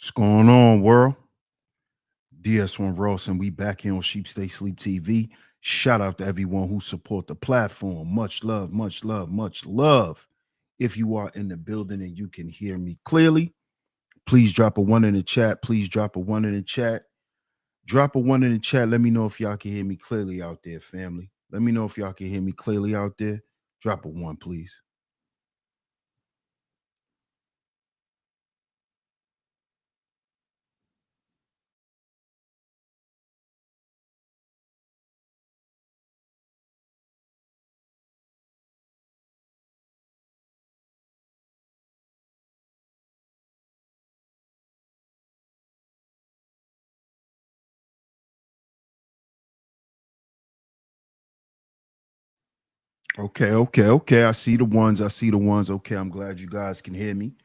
What's going on, world? DS1 Ross, and we back here on Sheep Stay Sleep TV. Shout out to everyone who support the platform. Much love, much love, much love. If you are in the building and you can hear me clearly, please drop a one in the chat. Please drop a one in the chat. Drop a one in the chat. Let me know if y'all can hear me clearly out there, family. Let me know if y'all can hear me clearly out there. Drop a one, please. Okay. I see the ones. I see the ones. Okay, I'm glad you guys can hear me.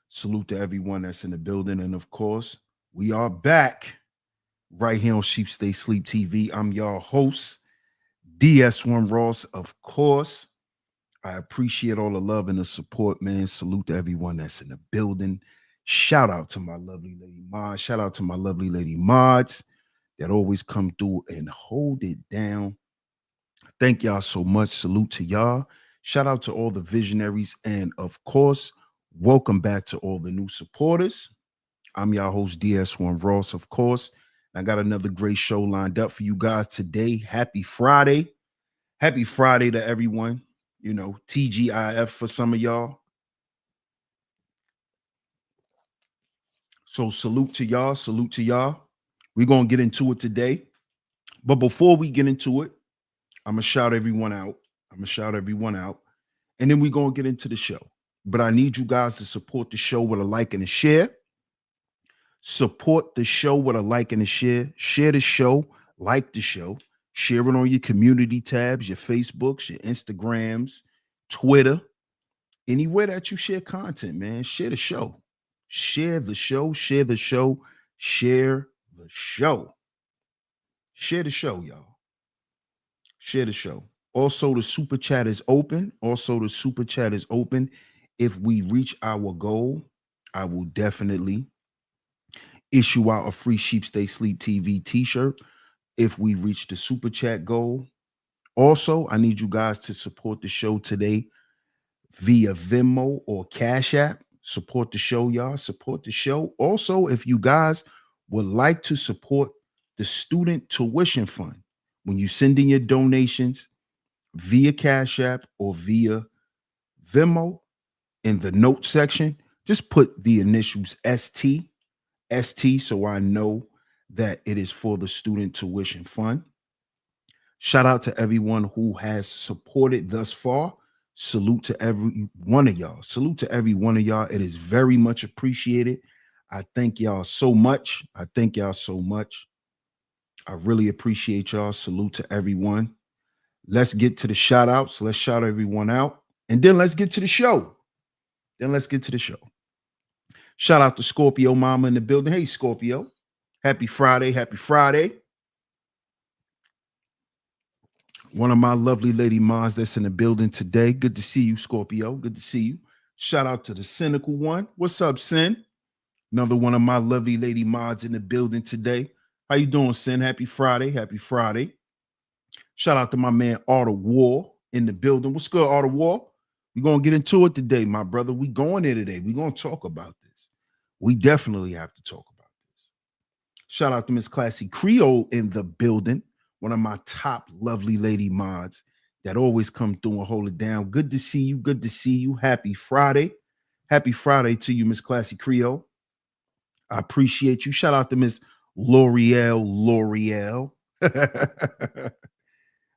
Salute to everyone that's in the building. And of course, we are back right here on Sheep Stay Sleep TV. I'm your host, DS1 Ross. Of course, I appreciate all the love and the support, man. Salute to everyone that's in the building. Shout out to my lovely lady Mods. Shout out to my lovely lady Mods that always come through and hold it down. Thank y'all so much. Salute to y'all. Shout out to all the visionaries. And of course, welcome back to all the new supporters. I'm your host, DS1 Ross, of course. I got another great show lined up for you guys today. Happy Friday. Happy Friday to everyone. You know, TGIF for some of y'all. So salute to y'all. Salute to y'all. We're going to get into it today. But before we get into it, I'm going to shout everyone out. And then we're going to get into the show. But I need you guys to support the show with a like and a share. Support the show with a like and a share. Share the show, like the show, share it on your community tabs, your Facebooks, your Instagrams, Twitter, anywhere that you share content, man. Share the show. Share the show, share the show, share the show. Share the show, y'all. Share the show. Also, the super chat is open. If we reach our goal, I will definitely issue out a free Sheep Stay Sleep TV t-shirt if we reach the super chat goal. Also, I need you guys to support the show today via Venmo or Cash App. Support the show, y'all. Support the show. Also, if you guys would like to support the student tuition fund, when you send in your donations via Cash App or via Venmo, in the note section, just put the initials ST, so I know that it is for the student tuition fund. Shout out to everyone who has supported thus far. Salute to every one of y'all. Salute to every one of y'all. It is very much appreciated. I thank y'all so much. I really appreciate y'all. Salute to everyone. Let's get to the shout outs. Let's shout everyone out. And then let's get to the show. Shout out to Scorpio Mama in the building. Hey, Scorpio. Happy Friday. One of my lovely lady moms that's in the building today. Good to see you, Scorpio. Good to see you. Shout out to the cynical one. What's up, Sin? Another one of my lovely lady mods in the building today. How you doing, Sin? Happy Friday. Shout out to my man, Art of War in the building. What's good, Art of War? We're going to get into it today, my brother. We going there today. We're going to talk about this. We definitely have to talk about this. Shout out to Miss Classy Creole in the building. One of my top lovely lady mods that always come through and hold it down. Good to see you. Happy Friday. Happy Friday to you, Miss Classy Creole. I appreciate you. Shout out to Miss L'Oreal.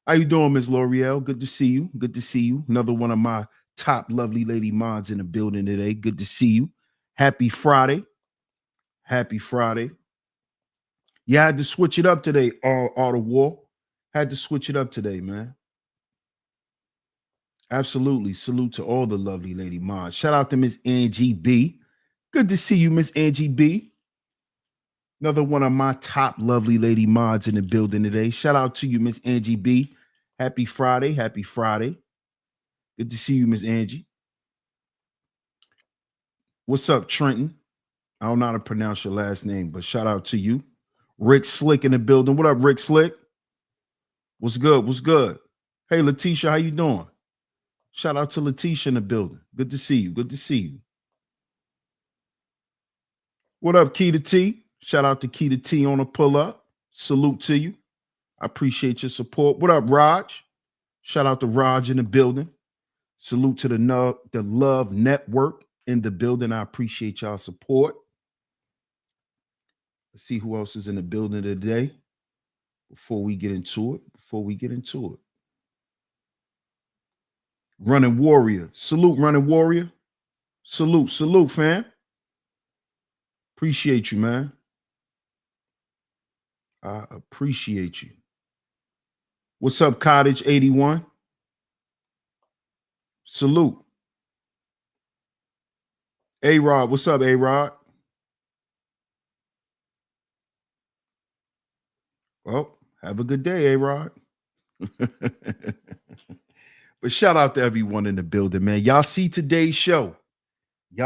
How you doing, Miss L'Oreal? Good to see you. Another one of my top lovely lady mods in the building today. Good to see you. Happy Friday. Yeah, I had to switch it up today, all the war. Had to switch it up today, man. Absolutely. Salute to all the lovely lady mods. Shout out to Miss Angie B. Good to see you, Miss Angie B. Another one of my top lovely lady mods in the building today. Shout out to you, Miss Angie B. Happy Friday. Good to see you, Miss Angie. What's up, Trenton? I don't know how to pronounce your last name, but shout out to you. Rick Slick in the building. What up, Rick Slick? What's good? What's good? Hey, Letitia, how you doing? Shout out to Letitia in the building. Good to see you. Good to see you. What up, Key to T? Shout out to Key to T on a pull up. Salute to you. I appreciate your support. What up, Raj? Shout out to Raj in the building. Salute to the Love Network in the building. I appreciate y'all support. Let's see who else is in the building today before we get into it. Running Warrior. Salute, Running Warrior. Salute, fam. Appreciate you, man. I appreciate you. What's up, Cottage 81? Salute. A-Rod, what's up, A-Rod? Well, have a good day, A-Rod. But shout out to everyone in the building, man. Y'all see today's show. Hey,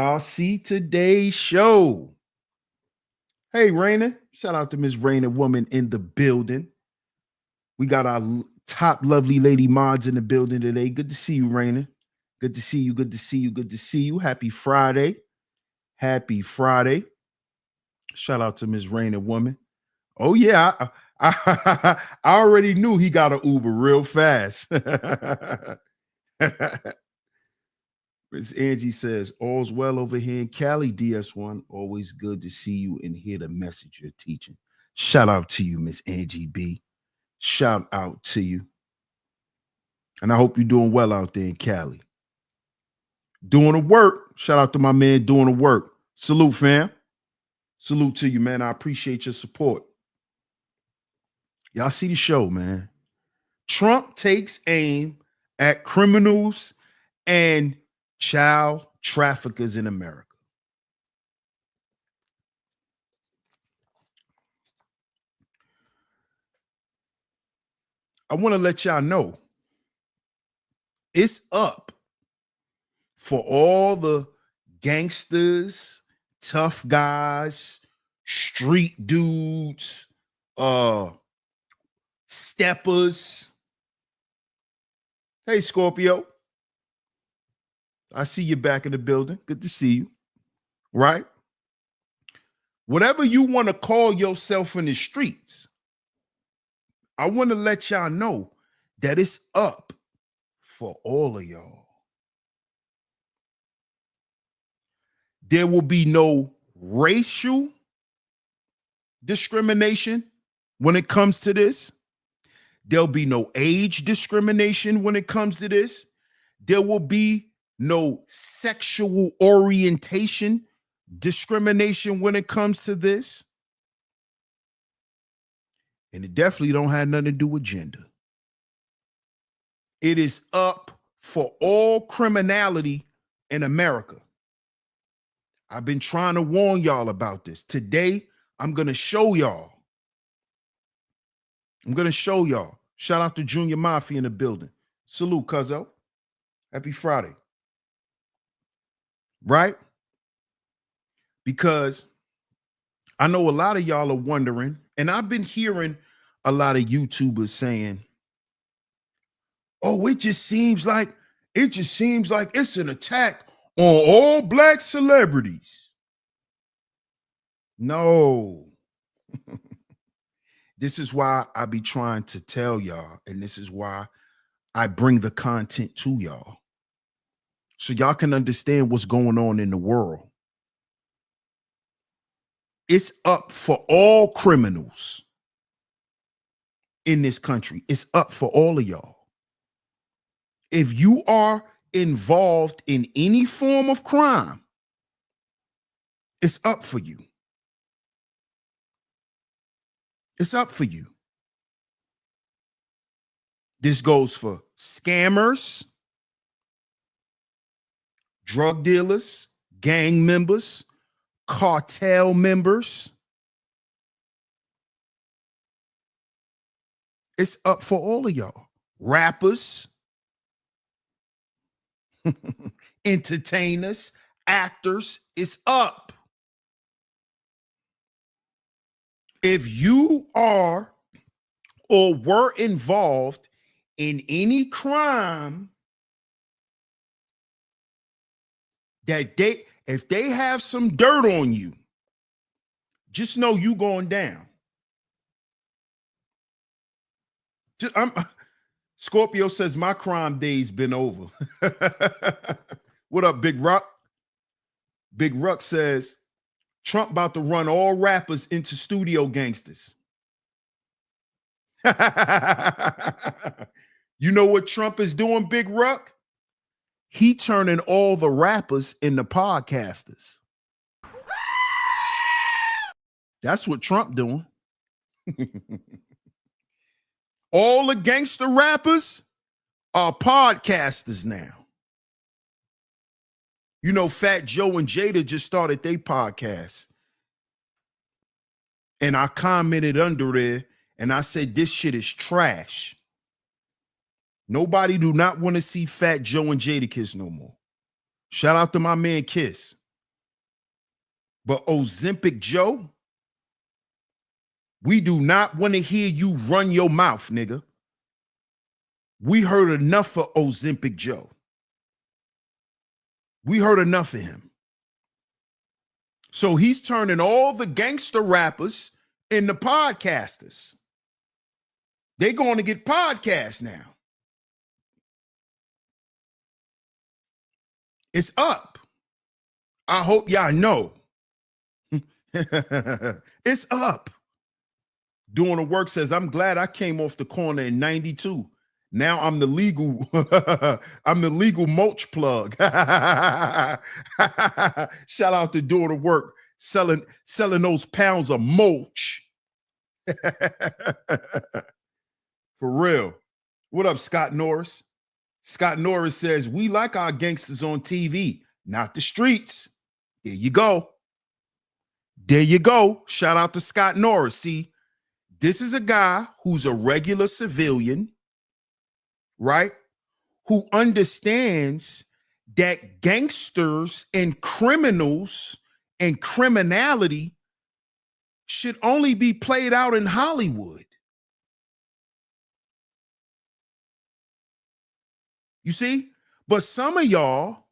Raina. Shout out to Miss Raina, woman in the building. We got our top lovely lady mods in the building today. Good to see you, Raina. Good to see you. Happy Friday. Shout out to Miss Raina, woman. Oh, yeah. I already knew he got an Uber real fast. Miss Angie says, all's well over here in Cali, DS1. Always good to see you and hear the message you're teaching. Shout out to you, Miss Angie B. Shout out to you. And I hope you're doing well out there in Cali. Doing the work. Shout out to my man doing the work. Salute, fam. Salute to you, man. I appreciate your support. Y'all see the show, man. Trump takes aim at criminals and child traffickers in America. I want to let y'all know it's up for all the gangsters, tough guys, street dudes, steppers. Hey, Scorpio. I see you back in the building. Good to see you. Right? Whatever you want to call yourself in the streets, I want to let y'all know that it's up for all of y'all. There will be no racial discrimination when it comes to this. There'll be no age discrimination when it comes to this. There will be no sexual orientation discrimination when it comes to this. And it definitely don't have nothing to do with gender. It is up for all criminality in America. I've been trying to warn y'all about this. Today, I'm going to show y'all. Shout out to Junior Mafia in the building. Salute, cuzzo. Happy Friday. Right? Because I know a lot of y'all are wondering, and I've been hearing a lot of YouTubers saying, oh, it just seems like it's an attack on all black celebrities. No. This is why I be trying to tell y'all, and this is why I bring the content to y'all, so y'all can understand what's going on in the world. It's up for all criminals in this country. It's up for all of y'all. If you are involved in any form of crime, it's up for you. It's up for you. This goes for scammers, drug dealers, gang members, cartel members. It's up for all of y'all. Rappers, entertainers, actors, it's up. If you are or were involved in any crime that if they have some dirt on you, just know you going down. Scorpio says my crime day's been over. What up, Big Ruck? Big Ruck says Trump about to run all rappers into studio gangsters. You know what Trump is doing, Big Ruck? He turning all the rappers into podcasters. That's what Trump doing. All the gangster rappers are podcasters now. You know, Fat Joe and Jada just started their podcast. And I commented under there and I said, this shit is trash. Nobody do not want to see Fat Joe and Jada kiss no more. Shout out to my man Kiss. But Ozempic Joe, we do not want to hear you run your mouth, nigga. We heard enough for Ozempic Joe. We heard enough of him. So he's turning all the gangster rappers into podcasters. They're going to get podcasts now. It's up. I hope y'all know. It's up. Doing the work says, I'm glad I came off the corner in 92. Now I'm the legal, I'm the legal mulch plug. Shout out to Doing the Work, selling those pounds of mulch. For real. What up, Scott Norris? Scott Norris says, we like our gangsters on TV, not the streets. There you go. There you go. Shout out to Scott Norris. See, this is a guy who's a regular civilian, right? Who understands that gangsters and criminals and criminality should only be played out in Hollywood. You see? But some of y'all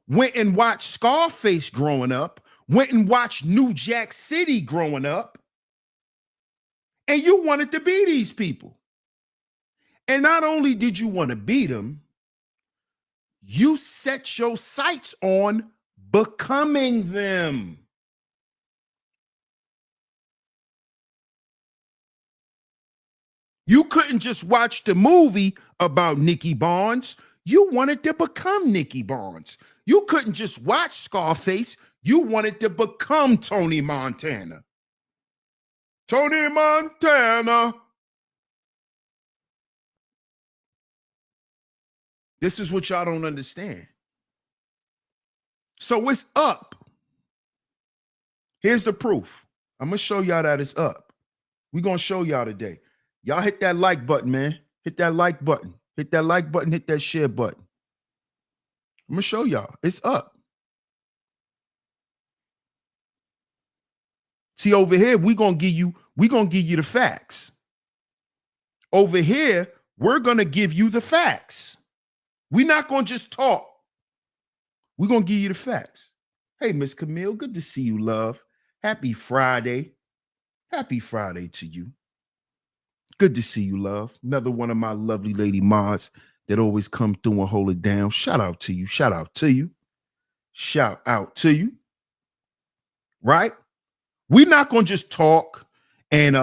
went and watched Scarface growing up, went and watched New Jack City growing up, and you wanted to be these people. And not only did you want to beat them, you set your sights on becoming them. You couldn't just watch the movie about Nicky Barnes. You wanted to become Nicky Barnes. You couldn't just watch Scarface. You wanted to become Tony Montana. Tony Montana. This is what y'all don't understand. So it's up. Here's the proof. I'm going to show y'all that it's up. We're going to show y'all today. Y'all hit that like button, man. Hit that like button. Hit that like button. Hit that share button. I'm going to show y'all. It's up. See, over here, we're going to give you the facts. Over here, we're going to give you the facts. We're not going to just talk. We're going to give you the facts. Hey, Miss Camille, good to see you, love. Happy Friday. Happy Friday to you. Good to see you, love. Another one of my lovely lady mods that always come through and hold it down. Shout out to you. Shout out to you. Shout out to you. Right? We're not going to just talk and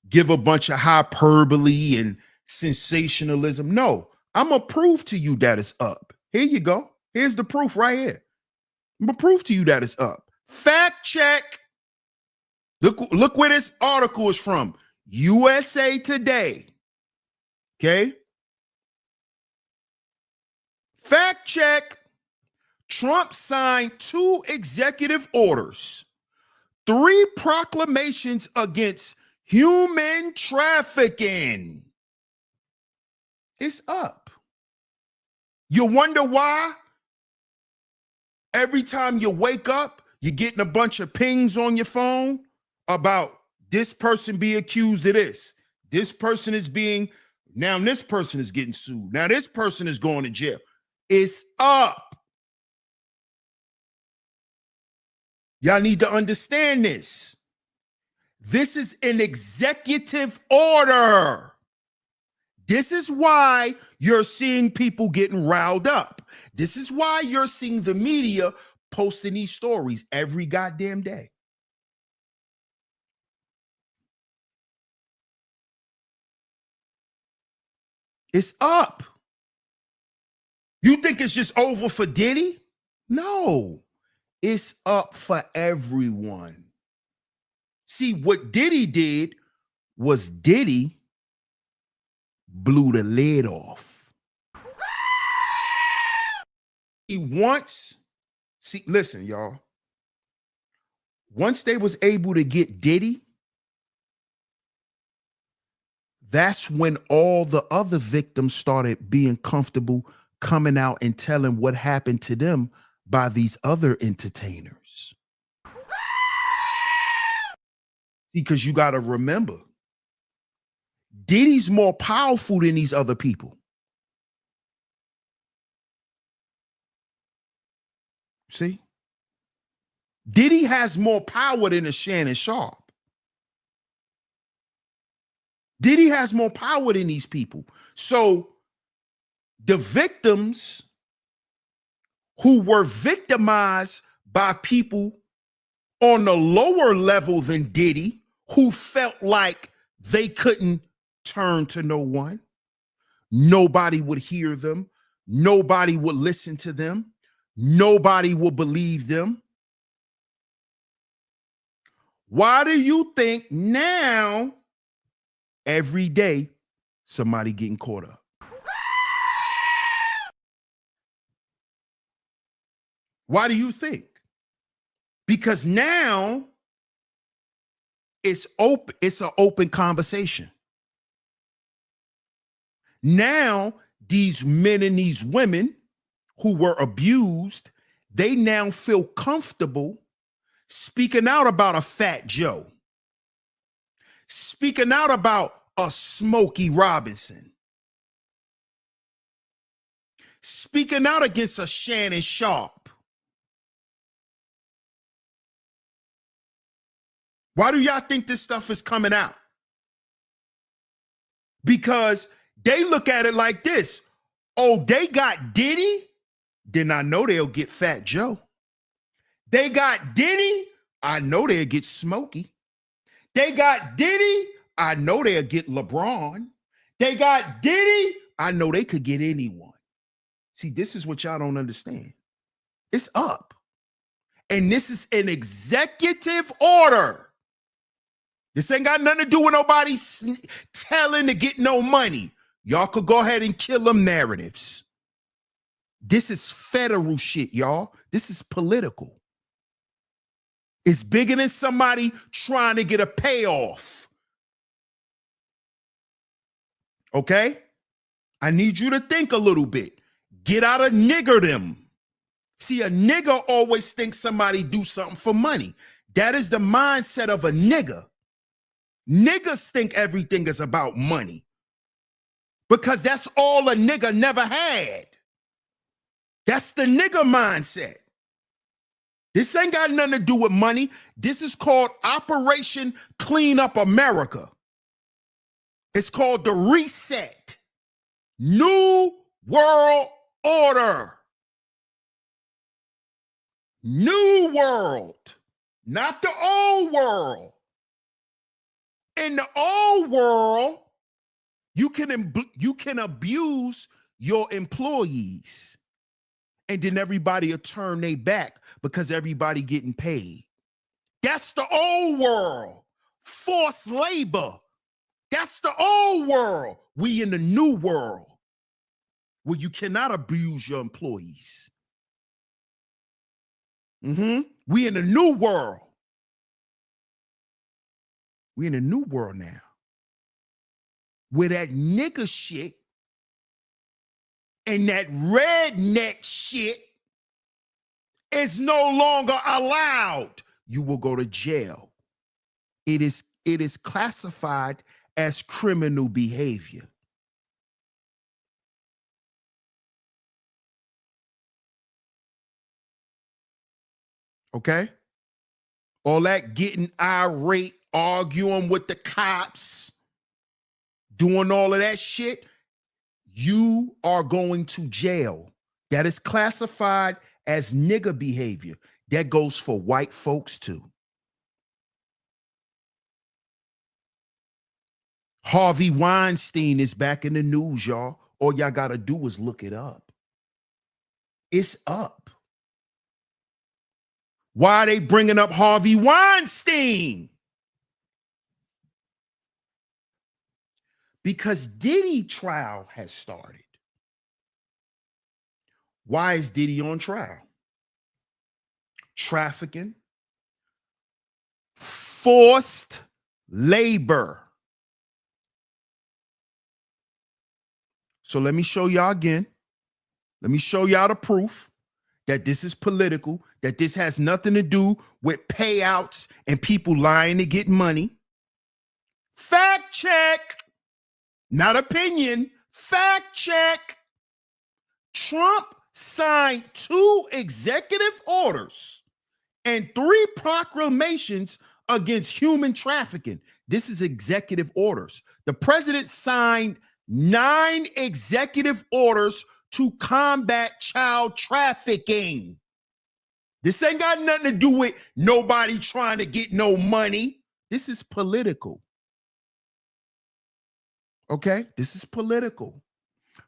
give a bunch of hyperbole and sensationalism. No, I'm going to prove to you that it's up. Here you go. Here's the proof right here. I'm going to prove to you that it's up. Fact check. Look where this article is from. USA Today. Okay. Fact check. Trump signed 2 executive orders, 3 proclamations against human trafficking. It's up. You wonder why? Every time you wake up, you're getting a bunch of pings on your phone about This person be accused of this. This person is being, now this person is getting sued. Now this person is going to jail. It's up. Y'all need to understand this. This is an executive order. This is why you're seeing people getting riled up. This is why you're seeing the media posting these stories every goddamn day. It's up. You think it's just over for Diddy? No, it's up for everyone. See, what Diddy did was Diddy blew the lid off. He wants, see, listen, y'all. Once they was able to get Diddy, that's when all the other victims started being comfortable coming out and telling what happened to them by these other entertainers. See, because you got to remember, Diddy's more powerful than these other people. See? Diddy has more power than a Shannon Sharp. Diddy has more power than these people. So the victims who were victimized by people on the lower level than Diddy, who felt like they couldn't turn to no one, nobody would hear them, nobody would listen to them, nobody would believe them. Why do you think now every day somebody getting caught up? Why do you think? Because now it's open, it's an open conversation. Now these men and these women who were abused, they now feel comfortable speaking out about a Fat Joe, speaking out about a Smokey Robinson, speaking out against a Shannon Sharp. Why do y'all think this stuff is coming out? Because they look at it like this. Oh, they got Diddy? Then I know they'll get Fat Joe. They got Diddy? I know they'll get Smokey. They got Diddy? I know they'll get LeBron. They got Diddy? I know they could get anyone. See, this is what y'all don't understand. It's up. And this is an executive order. This ain't got nothing to do with nobody telling to get no money. Y'all could go ahead and kill them narratives. This is federal shit, y'all. This is political. It's bigger than somebody trying to get a payoff. Okay? I need you to think a little bit. Get out of niggerdom. See, a nigger always thinks somebody do something for money. That is the mindset of a nigger. Niggas think everything is about money because that's all a nigga never had. That's the nigga mindset. This ain't got nothing to do with money. This is called Operation Clean Up America. It's called the Reset. New World Order. New world, not the old world. In the old world, you can abuse your employees, and then everybody will turn their back because everybody getting paid. That's the old world. Forced labor. That's the old world. We in the new world where you cannot abuse your employees. We in the new world. We in a new world now where that nigga shit and that redneck shit is no longer allowed. You will go to jail. It is it is classified as criminal behavior. Okay? All that getting irate, arguing with the cops, doing all of that shit, you are going to jail. That is classified as nigger behavior. That goes for white folks too. Harvey Weinstein is back in the news, y'all. All y'all got to do is look it up. It's up. Why are they bringing up Harvey Weinstein? Because Diddy trial has started. Why is Diddy on trial? Trafficking, forced labor. So let me show y'all again. Let me show y'all the proof that this is political, that this has nothing to do with payouts and people lying to get money. Fact check, not opinion, fact check. Trump signed 2 executive orders and 3 proclamations against human trafficking. This is executive orders. The president signed 9 executive orders to combat child trafficking. This ain't got nothing to do with nobody trying to get no money. This is political. Okay? This is political.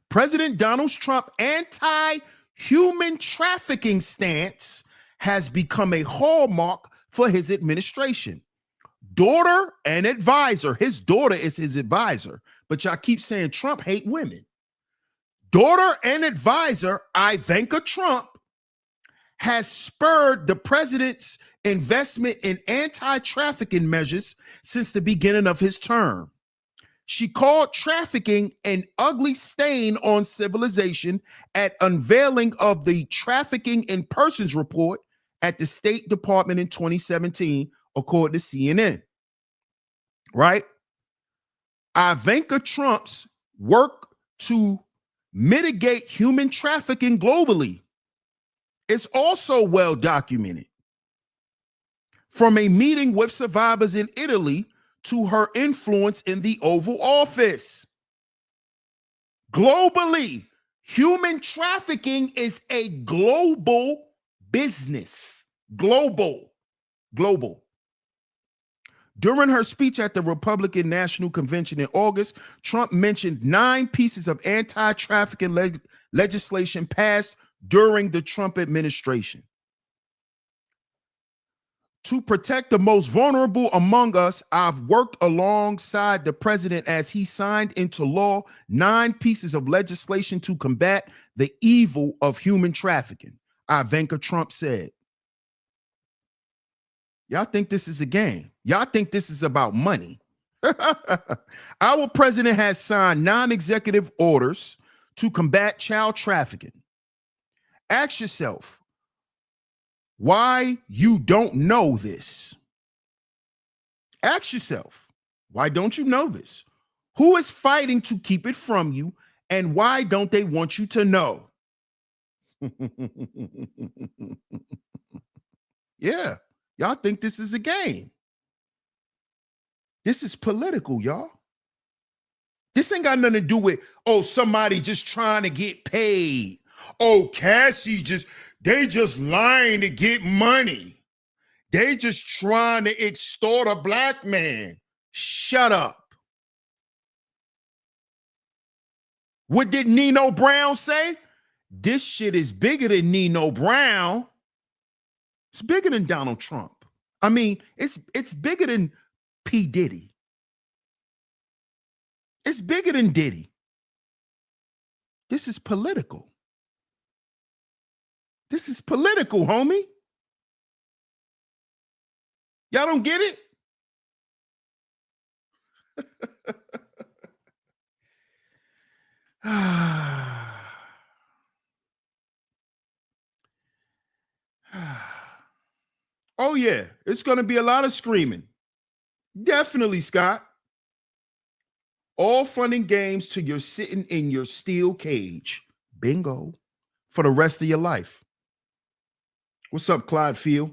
President Donald Trump's anti-human trafficking stance has become a hallmark for his administration. Daughter and advisor. His daughter is his advisor, but y'all keep saying Trump hate women. Daughter and advisor Ivanka Trump has spurred the president's investment in anti-trafficking measures since the beginning of his term. She called trafficking an ugly stain on civilization at unveiling of the Trafficking in Persons report at the State Department in 2017, according to CNN. Right? Ivanka Trump's work to mitigate human trafficking globally is also well documented. From a meeting with survivors in Italy to her influence in the Oval Office. Globally, human trafficking is a global business. Global. During her speech at the Republican National Convention in August, Trump mentioned 9 pieces of anti-trafficking legislation passed during the Trump administration. To protect the most vulnerable among us, I've worked alongside the president as he signed into law 9 pieces of legislation to combat the evil of human trafficking, Ivanka Trump said. Y'all think this is a game. Y'all think this is about money. Our president has signed 9 executive orders to combat child trafficking. Ask yourself, why you don't know this? Ask yourself, why don't you know this? Who is fighting to keep it from you, and why don't they want you to know? Yeah, y'all think this is a game. This is political, y'all. This ain't got nothing to do with, oh, somebody just trying to get paid. Oh, Cassie they just lying to get money. They just trying to extort a black man. Shut up. What did Nino Brown say? This shit is bigger than Nino Brown. It's bigger than Donald Trump. I mean, it's bigger than P. Diddy. It's bigger than Diddy. This is political. This is political, homie. Y'all don't get it? Oh, yeah. It's going to be a lot of screaming. Definitely, Scott. All fun and games till you're sitting in your steel cage. Bingo. For the rest of your life. What's up, Clyde Field?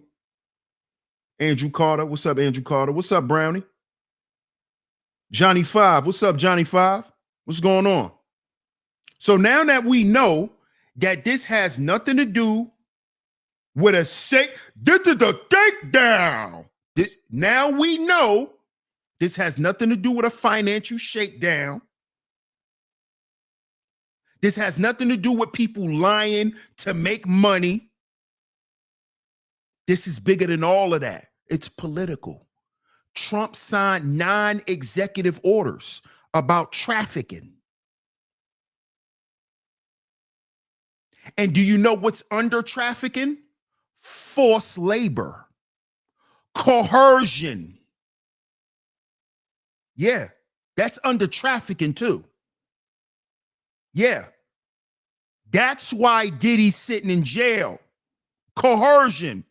Andrew Carter. What's up, Andrew Carter? What's up, Brownie? Johnny Five. What's up, Johnny Five? What's going on? So now that we know that this has nothing to do with a this is the takedown. Now we know this has nothing to do with a financial shakedown. This has nothing to do with people lying to make money. This is bigger than all of that. It's political. Trump signed 9 executive orders about trafficking. And do you know what's under trafficking? Forced labor, coercion. Yeah, that's under trafficking too. Yeah, that's why Diddy's sitting in jail. Coercion.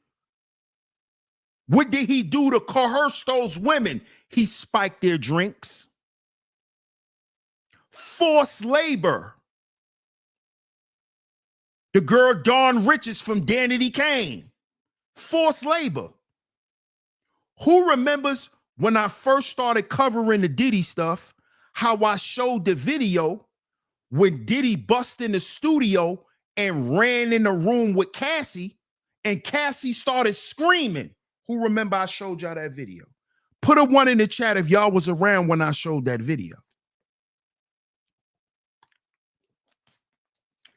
What did he do to coerce those women? He spiked their drinks. Forced labor. The girl Dawn Richards from Danity Kane. Forced labor. Who remembers when I first started covering the Diddy stuff, how I showed the video when Diddy bust in the studio and ran in the room with Cassie, and Cassie started screaming? Who remember I showed y'all that video? Put a 1 in the chat if y'all was around when I showed that video.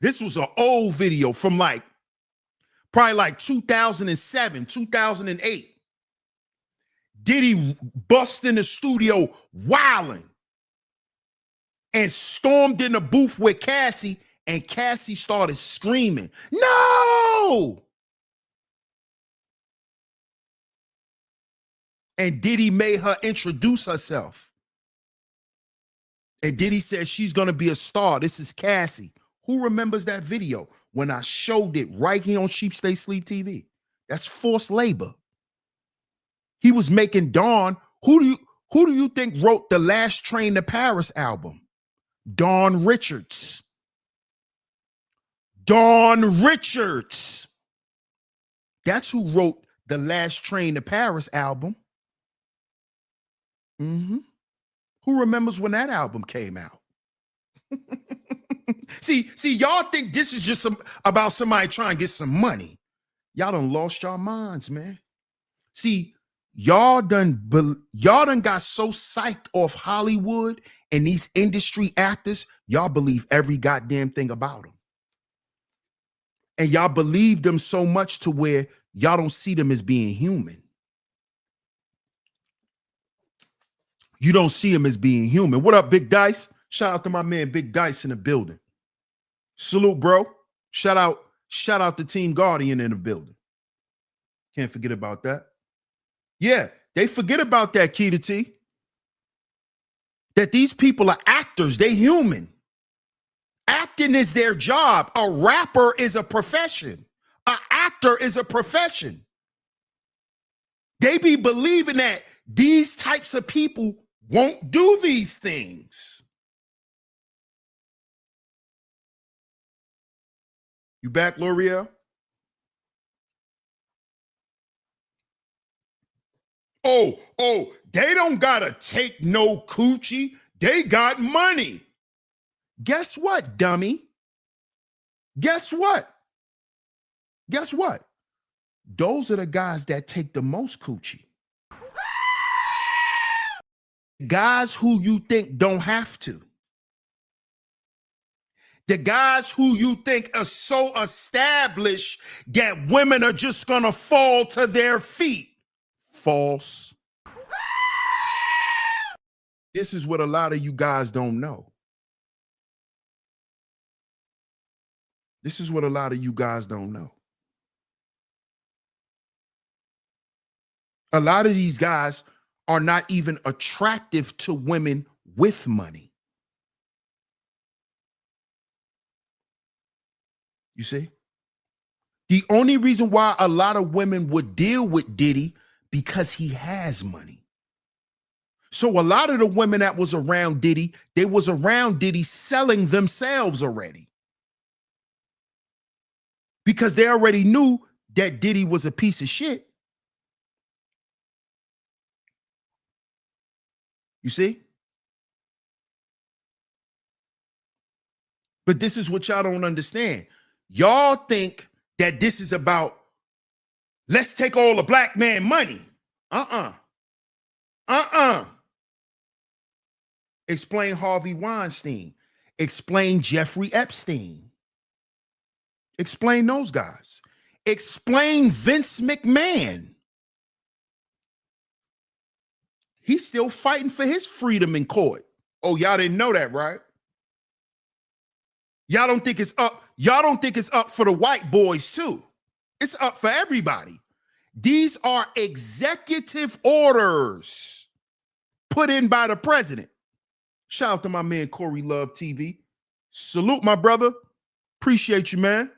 This was an old video from probably like 2007, 2008. Diddy bust in the studio wilding and stormed in the booth with Cassie, and Cassie started screaming, "No!" And Diddy made her introduce herself. And Diddy said she's going to be a star. This is Cassie. Who remembers that video when I showed it right here on Sheep Stay Sleep TV? That's forced labor. He was making Dawn. Who do you think wrote the Last Train to Paris album? Dawn Richards. Dawn Richards. That's who wrote the Last Train to Paris album. Mm-hmm. Who remembers when that album came out? See, y'all think this is just about somebody trying to get some money. Y'all done lost your minds, man. See, y'all done got so psyched off Hollywood and these industry actors, y'all believe every goddamn thing about them. And y'all believe them so much to where y'all don't see them as being human. You don't see them as being human. What up, Big Dice? Shout out to my man Big Dice in the building. Salute, bro. Shout out to Team Guardian in the building. Can't forget about that. Yeah, they forget about that, Key to T. That these people are actors. They human. Acting is their job. A rapper is a profession. An actor is a profession. They be believing that these types of people won't do these things. You back, L'Oreal? Oh, they don't gotta take no coochie. They got money. Guess what, dummy? Guess what? Guess what? Those are the guys that take the most coochie. Guys who you think don't have to. The guys who you think are so established that women are just gonna fall to their feet. False. This is what a lot of you guys don't know. This is what a lot of you guys don't know. A lot of these guys are not even attractive to women with money. You see? The only reason why a lot of women would deal with Diddy because he has money. So a lot of the women that was around Diddy, they was around Diddy selling themselves already. Because they already knew that Diddy was a piece of shit. You see? But this is what y'all don't understand. Y'all think that this is about, let's take all the black man money. Explain Harvey Weinstein. Explain Jeffrey Epstein. Explain those guys. Explain Vince McMahon. He's still fighting for his freedom in court. Oh, y'all didn't know that, right? Y'all don't think it's up. Y'all don't think it's up for the white boys too. It's up for everybody. These are executive orders put in by the president. Shout out to my man Corey Love TV. Salute, my brother. Appreciate you, man.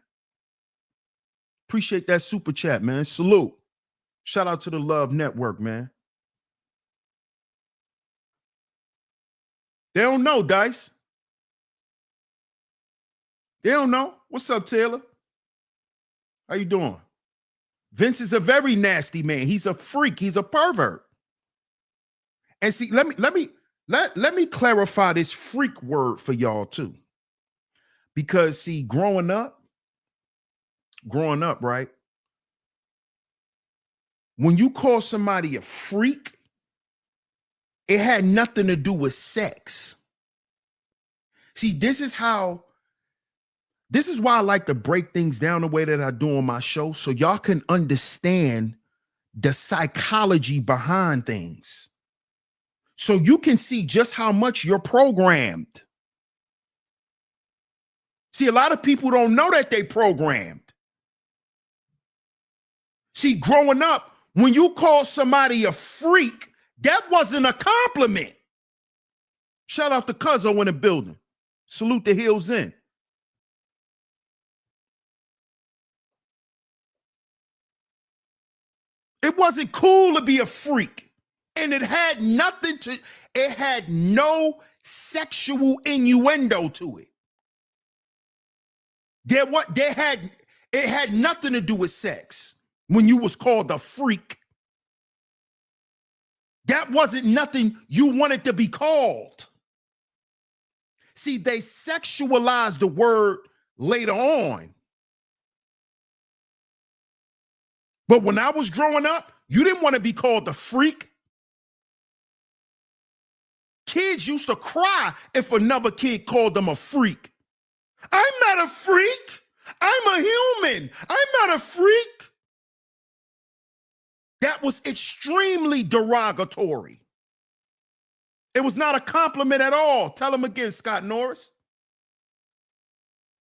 Appreciate that super chat, man. Salute. Shout out to the Love Network, man. They don't know, Dice. They don't know. What's up, Taylor? How you doing? Vince is a very nasty man. He's a freak. He's a pervert. And see, let me clarify this freak word for y'all too. Because see, growing up, right? When you call somebody a freak, it had nothing to do with sex. See, this is why I like to break things down the way that I do on my show so y'all can understand the psychology behind things. So you can see just how much you're programmed. See, a lot of people don't know that they programmed. See, growing up, when you call somebody a freak, that wasn't a compliment. Shout out to Cuzzo in the building. Salute the Hills in. It wasn't cool to be a freak. And it had no sexual innuendo to it. It had nothing to do with sex when you was called a freak. That wasn't nothing you wanted to be called. See, they sexualized the word later on. But when I was growing up, you didn't want to be called a freak. Kids used to cry if another kid called them a freak. I'm not a freak. I'm a human. I'm not a freak. That was extremely derogatory. It was not a compliment at all. Tell him again, Scott Norris.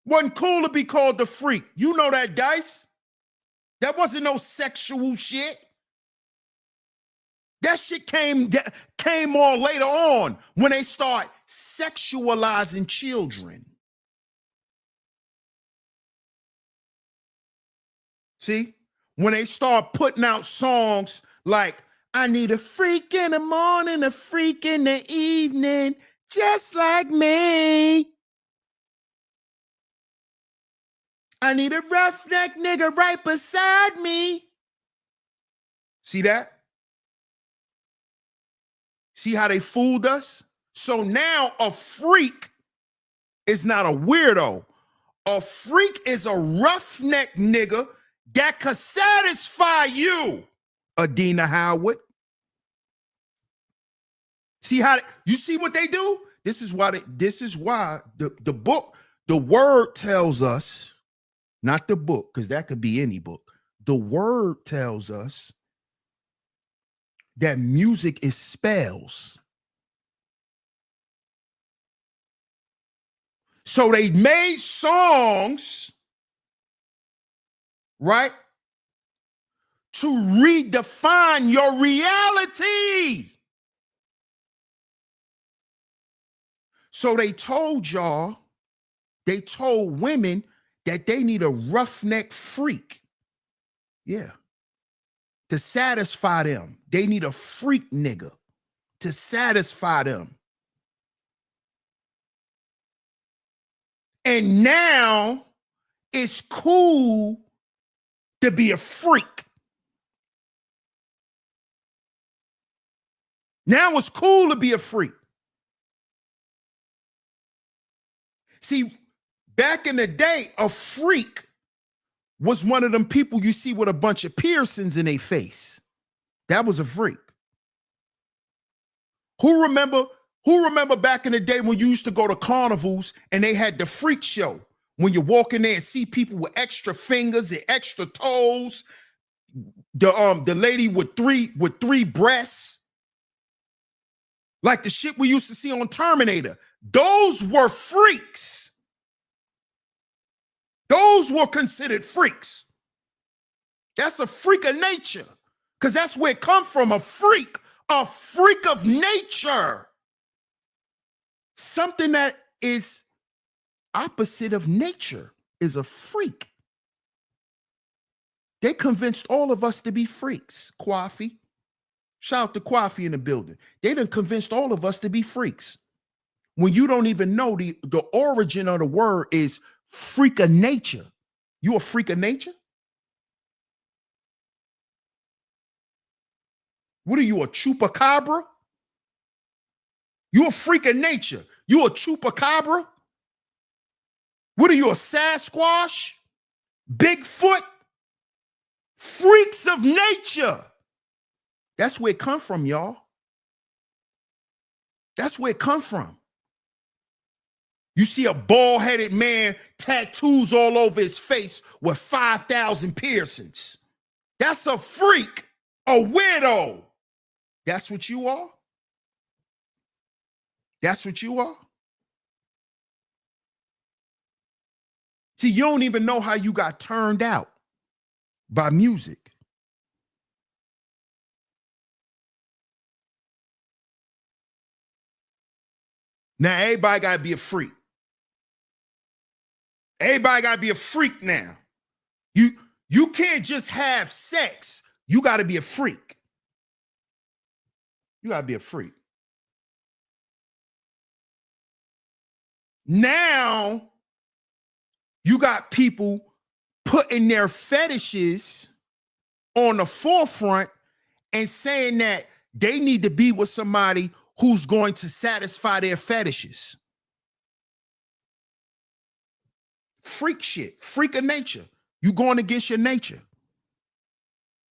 Wasn't cool to be called the freak. You know that, Dice. That wasn't no sexual shit. That shit came on later on when they start sexualizing children. See? When they start putting out songs like, I need a freak in the morning, a freak in the evening, just like me. I need a roughneck nigga right beside me. See that? See how they fooled us? So now a freak is not a weirdo. A freak is a roughneck nigga that could satisfy you, Adina Howard. See how you see what they do? This is why the book, the word tells us, not the book, because that could be any book. The word tells us that music is spells. So they made songs, right, to redefine your reality. So they told women that they need a roughneck freak. Yeah. To satisfy them. They need a freak nigga to satisfy them. And now it's cool to be a freak. Now it's cool to be a freak. See, back in the day, a freak was one of them people you see with a bunch of piercings in their face. That was a freak. Who remember back in the day when you used to go to carnivals and they had the freak show? When you walk in there and see people with extra fingers and extra toes, the lady with three breasts, like the shit we used to see on Terminator. Those were freaks. Those were considered freaks. That's a freak of nature, because that's where it comes from. A freak of nature. Something that is opposite of nature is a freak. They convinced all of us to be freaks. Coffee. Shout out to Coffee in the building. They done convinced all of us to be freaks. When you don't even know the origin of the word is freak of nature. You a freak of nature? What are you, a chupacabra? You a freak of nature. You a chupacabra? What are you, a Sasquatch? Bigfoot? Freaks of nature. That's where it come from, y'all. That's where it come from. You see a bald-headed man, tattoos all over his face with 5,000 piercings. That's a freak, a weirdo. That's what you are? That's what you are? See, you don't even know how you got turned out by music. Now, everybody got to be a freak. Everybody got to be a freak now. You can't just have sex. You got to be a freak. You got to be a freak. Now, you got people putting their fetishes on the forefront and saying that they need to be with somebody who's going to satisfy their fetishes. Freak shit, freak of nature. You going against your nature.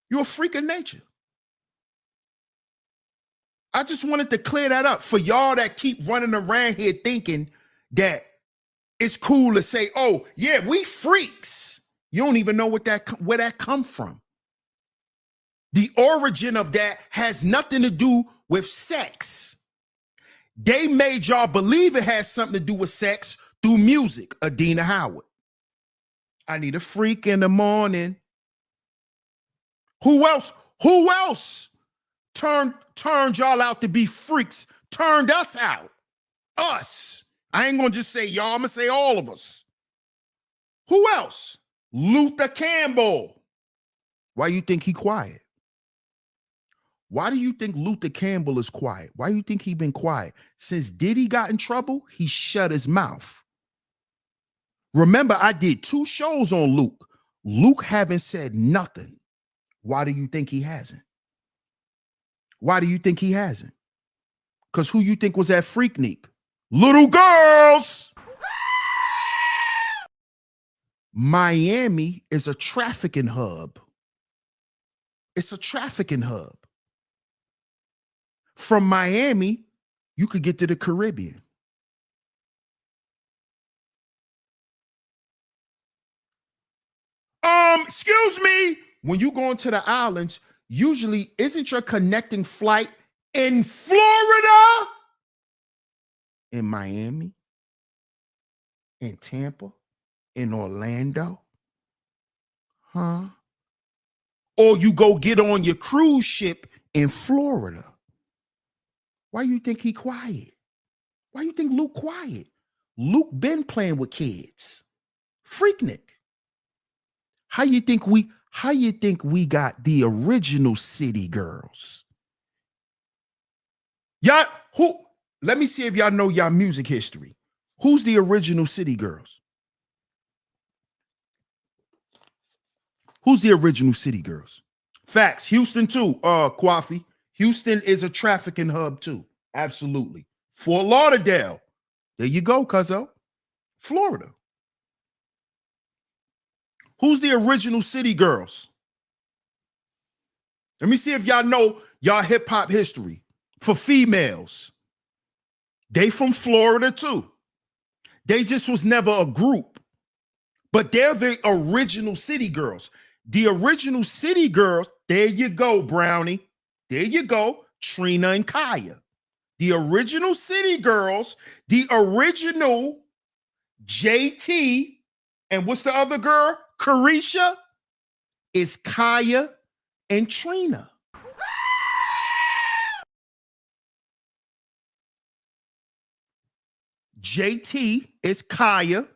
You're a freak of nature. I just wanted to clear that up for y'all that keep running around here thinking that it's cool to say, oh, yeah, we freaks. You don't even know where that come from. The origin of that has nothing to do with sex. They made y'all believe it has something to do with sex through music. Adina Howard. I need a freak in the morning. Who else turned y'all out to be freaks? Turned us out. Us. I ain't gonna just say y'all, I'm gonna say all of us. Who else? Luther Campbell. Why you think he quiet? Why do you think Luther Campbell is quiet? Why do you think he been quiet? Since Diddy got in trouble, he shut his mouth. Remember, I did 2 shows on Luke. Luke haven't said nothing. Why do you think he hasn't? Why do you think he hasn't? Because who you think was that Freaknik? Little girls. Miami is a trafficking hub. It's a trafficking hub. From Miami, you could get to the Caribbean. Excuse me. When you go into the islands, usually isn't your connecting flight in Florida? In Miami? In Tampa? In Orlando? Huh? Or you go get on your cruise ship in Florida. Why you think he quiet? Why you think Luke quiet? Luke been playing with kids. Freaknik. How you think we got the original city girls? Y'all, who? Let me see if y'all know y'all music history. Who's the original City Girls? Who's the original City Girls? Facts. Houston too. Kwafi. Houston is a trafficking hub too. Absolutely. Fort Lauderdale. There you go, cuzzo. Florida. Who's the original City Girls? Let me see if y'all know y'all hip hop history for females. They from Florida too. They just was never a group, but they're the original City Girls. The original City Girls, there you go, Brownie. There you go, Trina and Kaya. The original City Girls, the original JT, and what's the other girl? Carisha, is Kaya and Trina. JT is Kaya.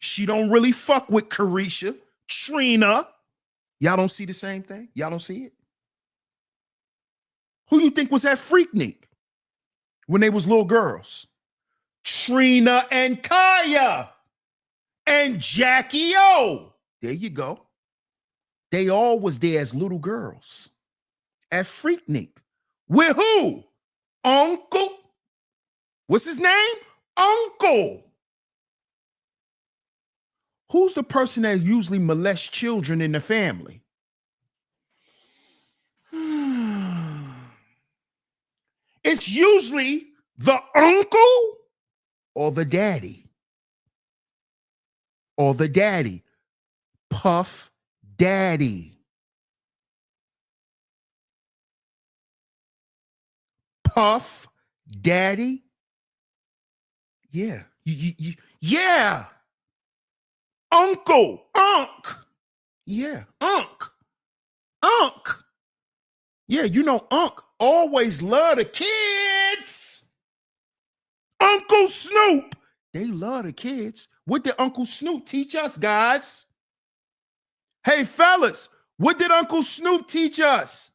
She don't really fuck with Carisha. Trina. Y'all don't see the same thing? Y'all don't see it? Who you think was that Freaknik when they was little girls? Trina and Kaya and Jackie O. There you go. They all was there as little girls at Freaknik. With who? Uncle. What's his name? Uncle. Who's the person that usually molests children in the family? It's usually the uncle or the daddy. Or the daddy. Puff Daddy. Puff Daddy. Yeah. Yeah. Uncle. Unc. Yeah. Unc. Yeah, you know Unc always love the kids. Uncle Snoop. They love the kids. What did Uncle Snoop teach us, guys? Hey, fellas, what did Uncle Snoop teach us?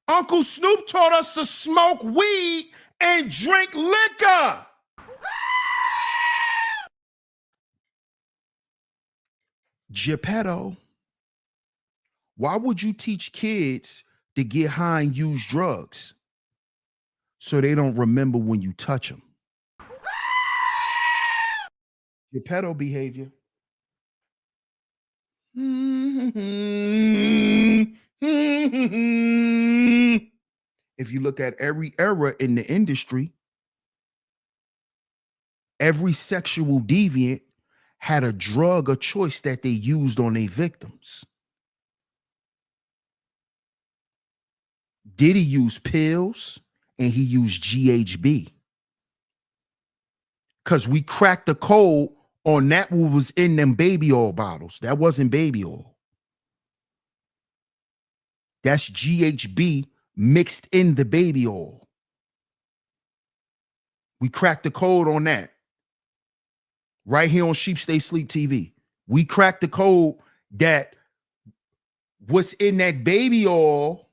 Uncle Snoop taught us to smoke weed and drink liquor. Geppetto, why would you teach kids to get high and use drugs so they don't remember when you touch them? Geppetto behavior. If you look at every era in the industry, every sexual deviant had a drug of choice that they used on their victims. Diddy used pills and he used GHB. Because we cracked the code on that what was in them baby oil bottles. That wasn't baby oil. That's GHB mixed in the baby oil. We cracked the code on that. Right here on Sheep Stay Sleep TV. We cracked the code that what's in that baby oil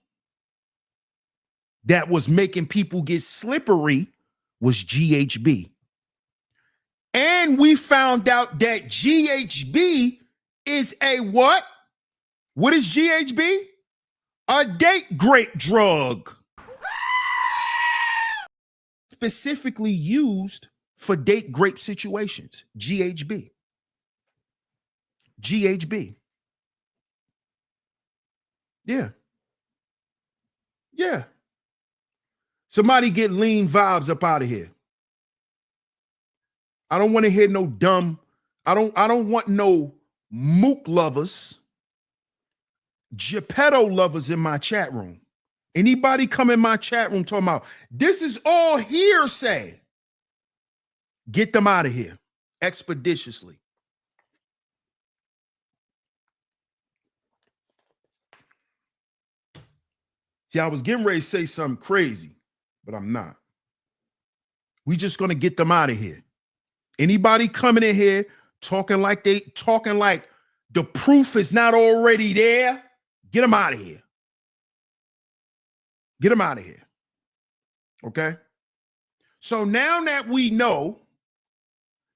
that was making people get slippery was GHB. And we found out that GHB is a what? What is GHB? A date grape drug. Specifically used for date grape situations. GHB. GHB. Yeah. Yeah. Somebody get lean vibes up out of here. I don't want to hear no dumb. I don't want no mook lovers, Geppetto lovers in my chat room. Anybody come in my chat room talking about this is all hearsay. Get them out of here expeditiously. See, I was getting ready to say something crazy, but I'm not. We just gonna get them out of here. Anybody coming in here talking like the proof is not already there, get them out of here. Get them out of here. Okay? So now that we know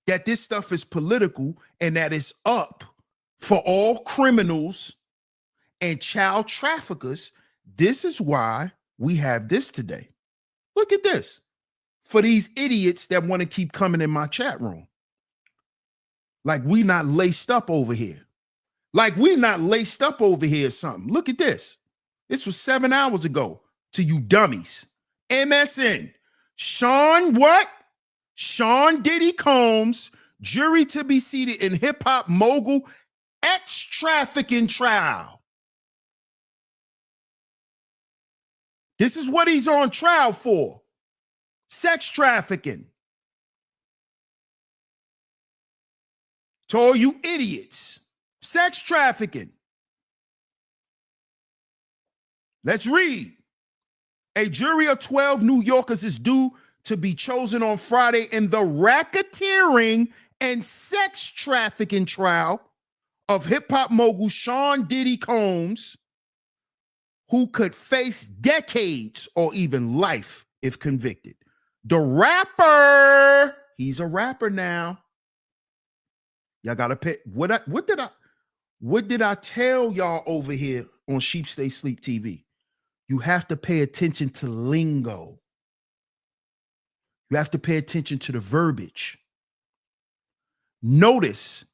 that this stuff is political and that it's up for all criminals and child traffickers, this is why we have this today. Look at this. For these idiots that want to keep coming in my chat room. Like we not laced up over here. Like we not laced up over here or something. Look at this. This was 7 hours ago to you dummies. MSN. Sean what? Sean Diddy Combs, jury to be seated in hip-hop mogul ex-trafficking trial. This is what he's on trial for. Sex trafficking. To all you idiots. Sex trafficking. Let's read. A jury of 12 New Yorkers is due to be chosen on Friday in the racketeering and sex trafficking trial of hip-hop mogul Sean Diddy Combs, who could face decades or even life if convicted. The rapper, he's a rapper now. Y'all gotta pay. What did I tell y'all over here on Sheep Stay Sleep TV? You have to pay attention to lingo. You have to pay attention to the verbiage. Notice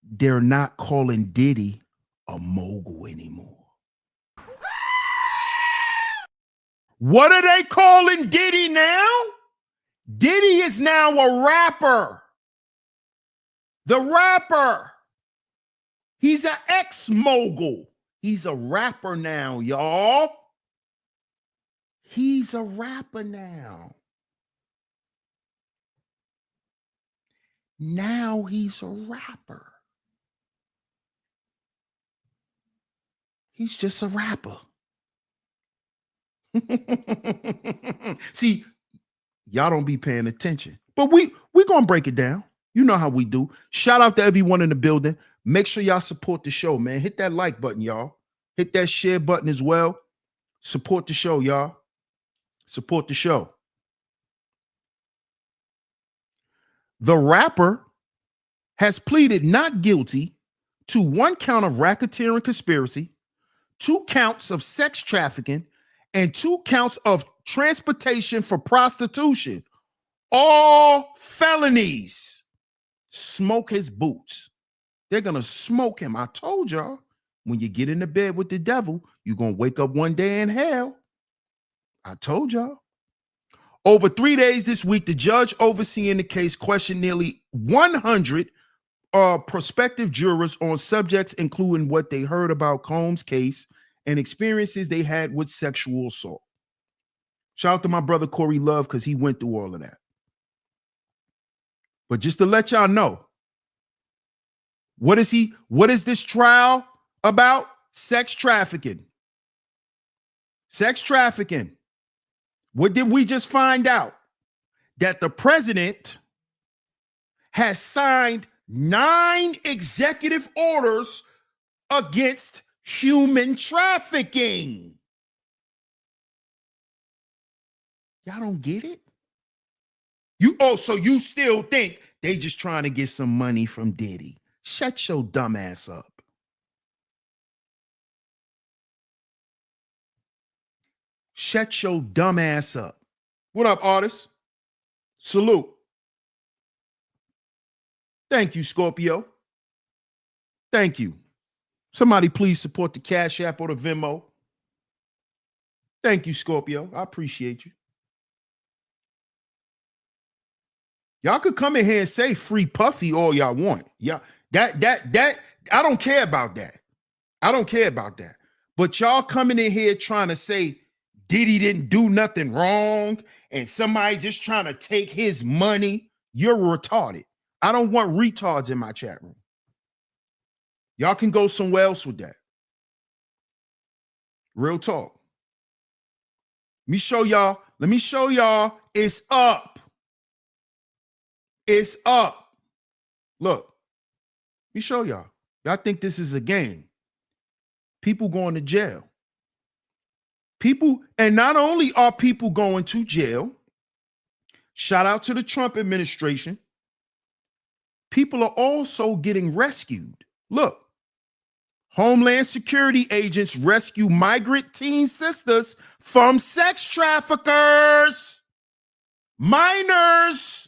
they're not calling Diddy a mogul anymore. What are they calling Diddy now? Diddy is now a rapper. The rapper. He's an ex-mogul. He's a rapper now, y'all. He's a rapper now. Now he's a rapper. He's just a rapper. See, y'all don't be paying attention. But we gonna break it down. You know how we do. Shout out to everyone in the building. Make sure y'all support the show, man. Hit that like button, y'all. Hit that share button as well. Support the show, y'all. Support the show. The rapper has pleaded not guilty to 1 count of racketeering conspiracy, 2 counts of sex trafficking, and 2 counts of transportation for prostitution. All felonies. Smoke his boots. They're going to smoke him. I told y'all, when you get into bed with the devil, you're going to wake up one day in hell. I told y'all. Over 3 days this week, the judge overseeing the case questioned nearly 100 prospective jurors on subjects including what they heard about Combs' case and experiences they had with sexual assault. Shout out to my brother Corey Love because he went through all of that. But just to let y'all know, what is this trial about? Sex trafficking. Sex trafficking. What did we just find out? That the president has signed 9 executive orders against human trafficking. Y'all don't get it? So you still think they just trying to get some money from Diddy? Shut your dumb ass up. Shut your dumb ass up. What up, artist? Salute. Thank you, Scorpio. Thank you. Somebody please support the Cash App or the Venmo. Thank you, Scorpio. I appreciate you. Y'all could come in here and say free Puffy all y'all want. Yeah, that I don't care about that. I don't care about that. But y'all coming in here trying to say Diddy didn't do nothing wrong and somebody just trying to take his money, you're retarded. I don't want retards in my chat room. Y'all can go somewhere else with that. Real talk. Let me show y'all. It's up. It's up. Look. Let me show y'all. Y'all think this is a game. People going to jail. People, and not only are people going to jail, shout out to the Trump administration, people are also getting rescued. Look, Homeland Security agents rescue migrant teen sisters from sex traffickers, minors,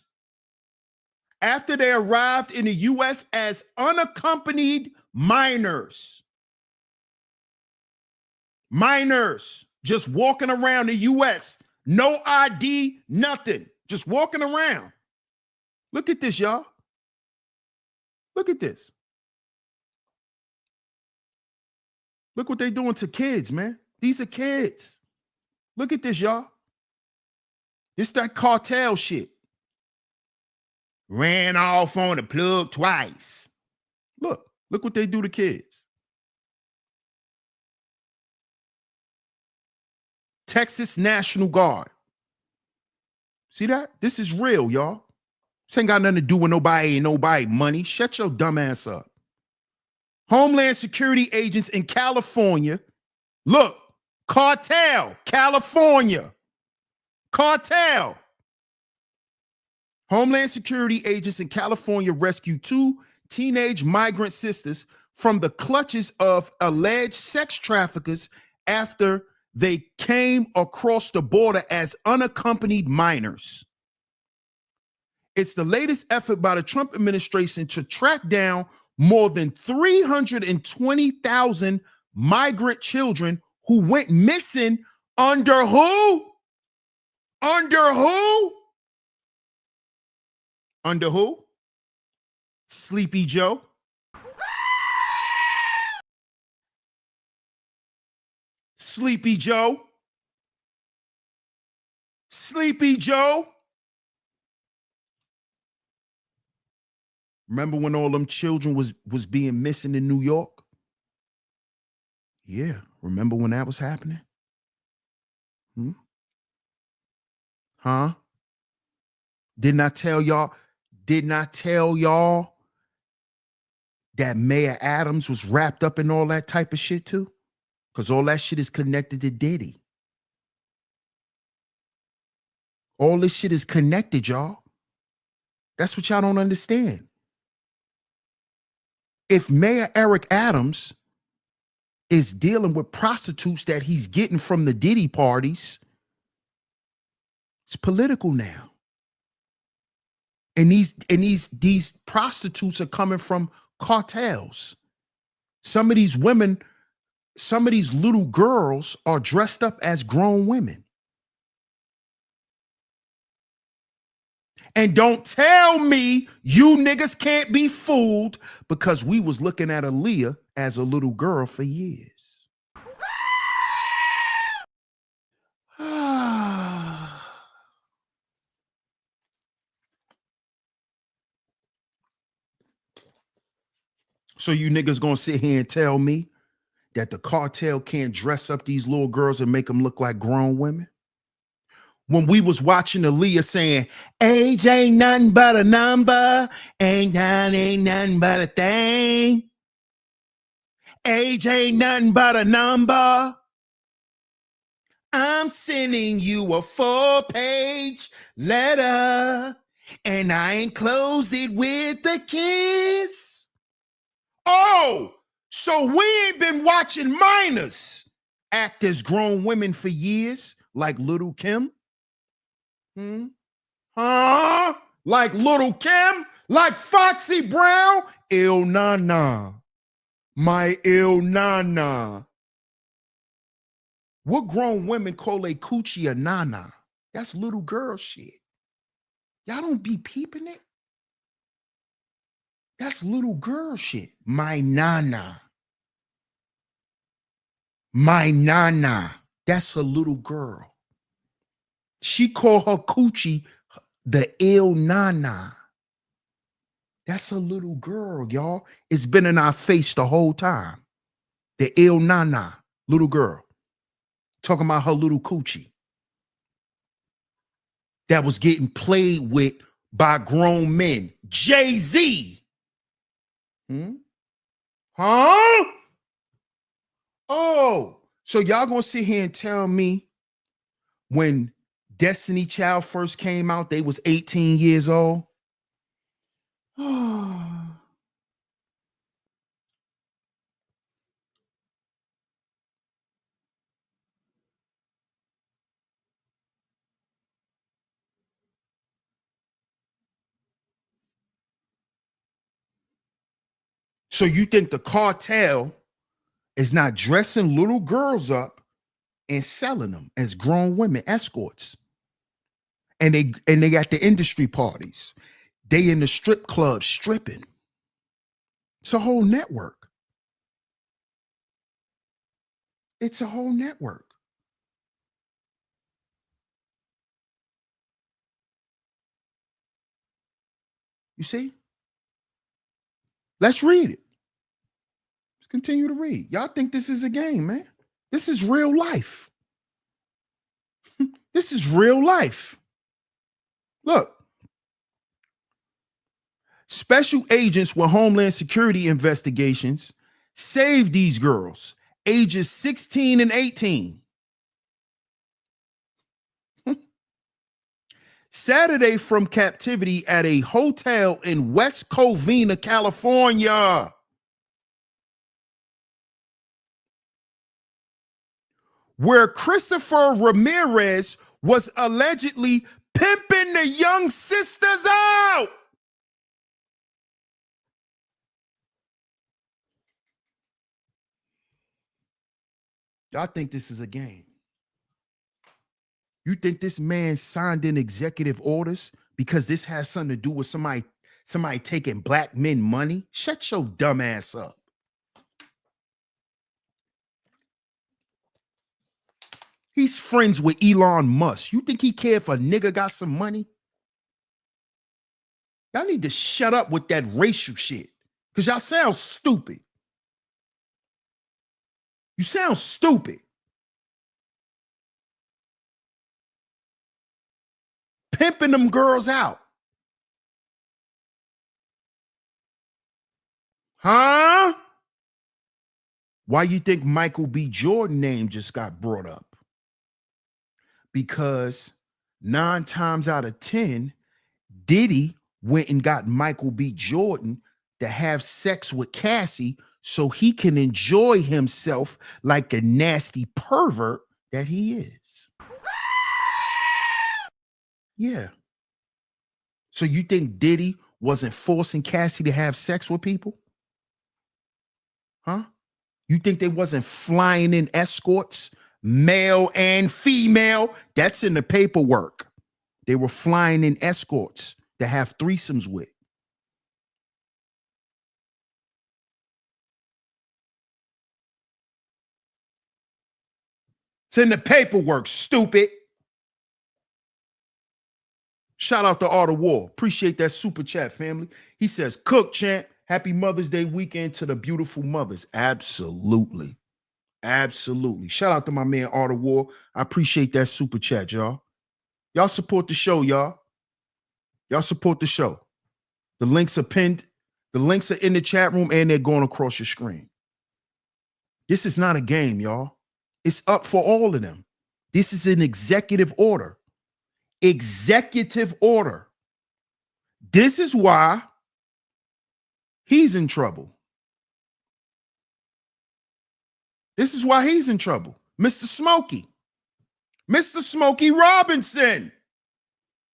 after they arrived in the U.S. as unaccompanied minors. Minors just walking around the U.S. No ID, nothing. Just walking around. Look at this, y'all. Look at this. Look what they're doing to kids, man. These are kids. Look at this, y'all. It's that cartel shit. Ran off on the plug twice. Look what they do to kids. Texas National Guard. See that? This is real, y'all. This ain't got nothing to do with nobody and nobody money. Shut your dumb ass up. Homeland Security agents in California. Look, cartel, California. Cartel. Homeland Security agents in California rescued 2 teenage migrant sisters from the clutches of alleged sex traffickers after they came across the border as unaccompanied minors. It's the latest effort by the Trump administration to track down more than 320,000 migrant children who went missing under who? Under who? Under who? Sleepy Joe. Sleepy Joe. Sleepy Joe. Remember when all them children was being missing in New York? Yeah, remember when that was happening? Huh? Didn't I tell y'all that Mayor Adams was wrapped up in all that type of shit too? Because all that shit is connected to Diddy. All this shit is connected, y'all. That's what y'all don't understand. If Mayor Eric Adams is dealing with prostitutes that he's getting from the Diddy parties, it's political now. And these prostitutes are coming from cartels. Some of these women, some of these little girls are dressed up as grown women. And don't tell me you niggas can't be fooled, because we was looking at Aaliyah as a little girl for years. So you niggas gonna sit here and tell me that the cartel can't dress up these little girls and make them look like grown women? When we was watching Aaliyah saying, age ain't nothing but a number, ain't nothing but a thing. Age ain't nothing but a number. I'm sending you a 4-page letter, and I enclosed it with a kiss. Oh, so we ain't been watching minors act as grown women for years, like Little Kim? Huh? Like Little Kim? Like Foxy Brown? Il Nana. My Il Nana. What grown women call a coochie a nana? That's little girl shit. Y'all don't be peeping it? That's little girl shit. My nana. My nana. That's a little girl. She called her coochie the Il Nana. That's a little girl, y'all. It's been in our face the whole time. The Il Nana, little girl. Talking about her little coochie that was getting played with by grown men. Jay-Z. Huh? Oh, So y'all gonna sit here and tell me when Destiny Child first came out, they was 18 years old? So you think the cartel is not dressing little girls up and selling them as grown women escorts? And they got the industry parties. They in the strip clubs stripping. It's a whole network. It's a whole network. You see? Let's read it. Let's continue to read. Y'all think this is a game, man? This is real life. This is real life. Look, special agents with Homeland Security investigations saved these girls, ages 16 and 18. Saturday from captivity at a hotel in West Covina, California. Where Christopher Ramirez was allegedly pimping the young sisters out. Y'all think this is a game? You think this man signed in executive orders because this has something to do with somebody taking black men money? Shut your dumb ass up. He's friends with Elon Musk. You think he care if a nigga got some money? Y'all need to shut up with that racial shit because y'all sound stupid. You sound stupid. Pimping them girls out. Huh? Why you think Michael B. Jordan name just got brought up? Because 9 times out of 10, Diddy went and got Michael B. Jordan to have sex with Cassie so he can enjoy himself like a nasty pervert that he is. Yeah. So you think Diddy wasn't forcing Cassie to have sex with people? Huh? You think they wasn't flying in escorts, male and female? That's in the paperwork. They were flying in escorts to have threesomes with. It's in the paperwork, stupid. Shout out to Art of War. Appreciate that super chat, family. He says, Cook, champ. Happy Mother's Day weekend to the beautiful mothers. Absolutely. Absolutely. Shout out to my man, Art of War. I appreciate that super chat, y'all. Y'all support the show, y'all. Y'all support the show. The links are pinned. The links are in the chat room and they're going across your screen. This is not a game, y'all. It's up for all of them. This is an executive order. Executive order. This is why he's in trouble. This is why he's in trouble. Mr. Smokey. Mr. Smokey Robinson.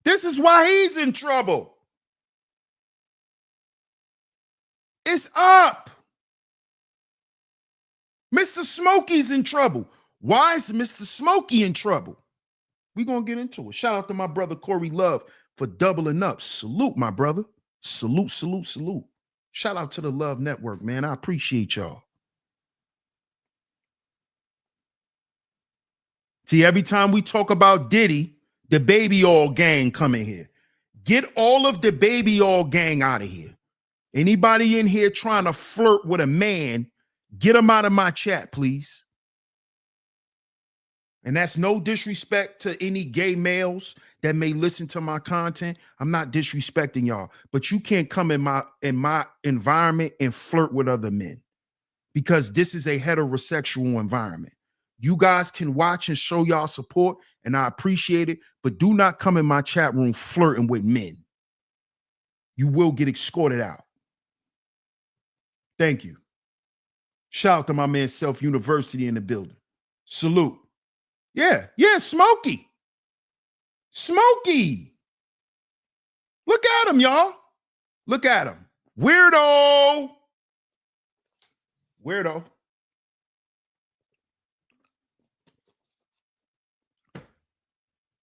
This is why he's in trouble. It's up. Mr. Smokey's in trouble. Why is Mr. Smokey in trouble? We're going to get into it. Shout out to my brother Corey Love for doubling up. Salute, my brother. Salute, salute, salute. Shout out to the Love Network, man. I appreciate y'all. See, every time we talk about Diddy, the baby oil gang come in here. Get all of the baby oil gang out of here. Anybody in here trying to flirt with a man, get them out of my chat, please. And that's no disrespect to any gay males that may listen to my content. I'm not disrespecting y'all, but you can't come in my environment and flirt with other men because this is a heterosexual environment. You guys can watch and show y'all support, and I appreciate it, but do not come in my chat room flirting with men. You will get escorted out. Thank you. Shout out to my man Self University in the building. Salute. Yeah, Smokey. Smokey. Look at him, y'all. Look at him. Weirdo.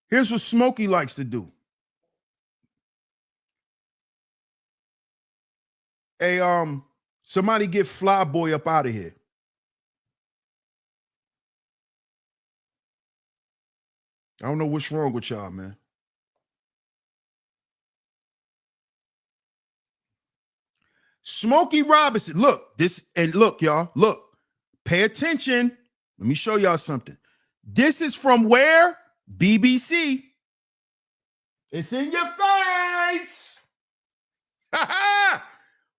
Here's what Smokey likes to do. Hey, somebody get Flyboy up out of here. I don't know what's wrong with y'all, man. Smokey Robinson. Look, y'all. Look, pay attention. Let me show y'all something. This is from where? BBC. It's in your face.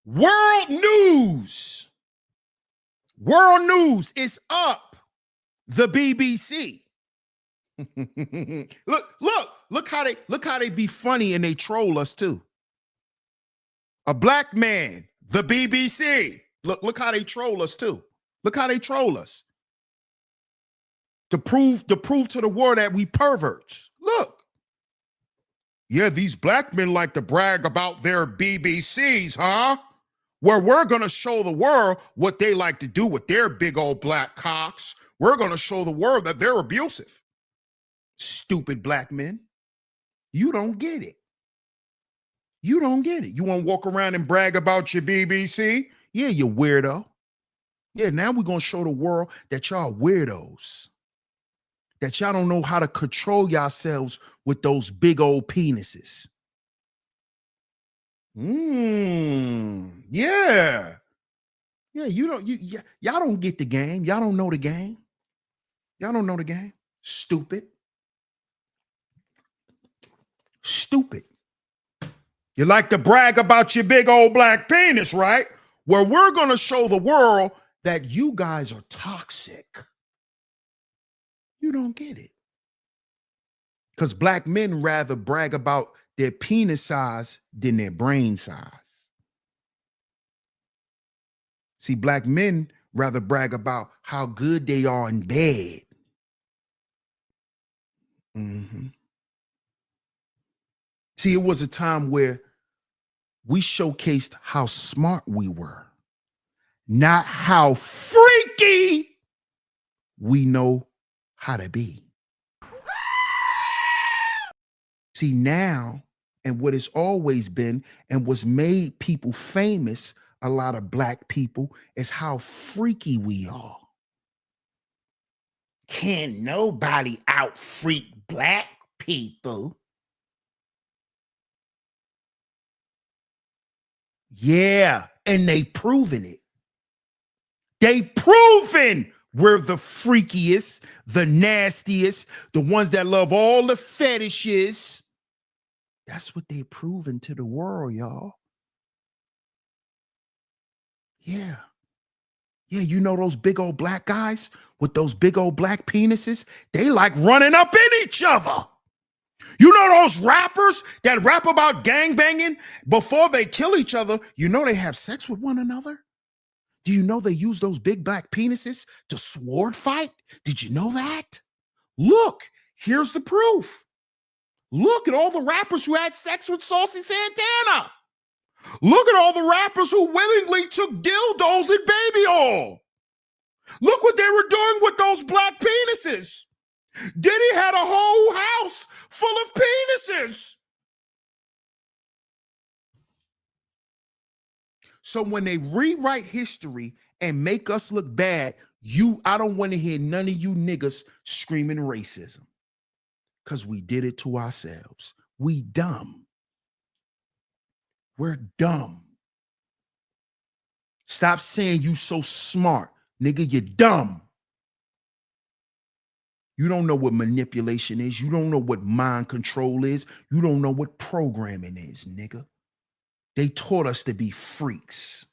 World News. World News is up. The BBC. look how they be funny and they troll us too. A black man, the BBC. Look how they troll us too. Look how they troll us. To prove to the world that we perverts. Look. Yeah, these black men like to brag about their BBCs, huh? Where we're going to show the world what they like to do with their big old black cocks. We're going to show the world that they're abusive. Stupid black men. You don't get it. You don't get it. You want to walk around and brag about your BBC? Yeah, you weirdo. Yeah, now we're going to show the world that y'all weirdos. That y'all don't know how to control yourselves with those big old penises. Yeah. Yeah, y'all don't get the game. Y'all don't know the game. Y'all don't know the game. Stupid. You like to brag about your big old black penis, right? Where we're going to show the world that you guys are toxic. You don't get it. Because black men rather brag about their penis size than their brain size. See, black men rather brag about how good they are in bed. See, it was a time where we showcased how smart we were, not how freaky we know how to be. See, now, and what has always been and what's made people famous, a lot of black people, is how freaky we are. Can't nobody out freak black people. Yeah, and they proving it. They proven we're the freakiest, the nastiest, the ones that love all the fetishes. That's what they proving to the world, y'all. Yeah. Yeah, you know those big old black guys with those big old black penises? They like running up in each other. You know those rappers that rap about gangbanging before they kill each other? You know they have sex with one another? Do you know they use those big black penises to sword fight? Did you know that? Look, here's the proof. Look at all the rappers who had sex with Saucy Santana. Look at all the rappers who willingly took dildos and baby oil. Look what they were doing with those black penises. Diddy had a whole house full of penises. So when they rewrite history and make us look bad, I don't want to hear none of you niggas screaming racism. Because we did it to ourselves. We dumb. We're dumb. Stop saying you so smart. Nigga, you're dumb. You don't know what manipulation is. You don't know what mind control is. You don't know what programming is, nigga. They taught us to be freaks.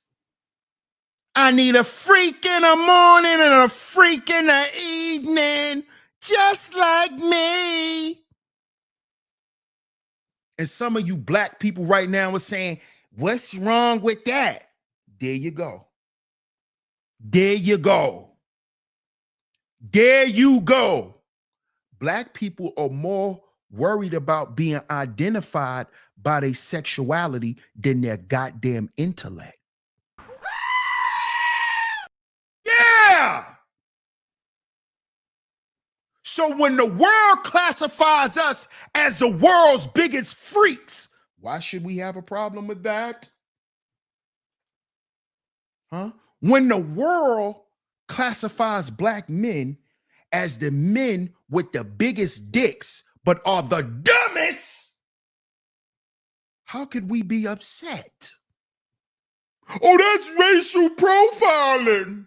I need a freak in the morning and a freak in the evening, just like me. And some of you black people right now are saying, what's wrong with that? There you go. There you go. There you go. Black people are more worried about being identified by their sexuality than their goddamn intellect. Yeah. So when the world classifies us as the world's biggest freaks, why should we have a problem with that? Huh? When the world classifies black men as the men with the biggest dicks, but are the dumbest, how could we be upset? Oh, that's racial profiling.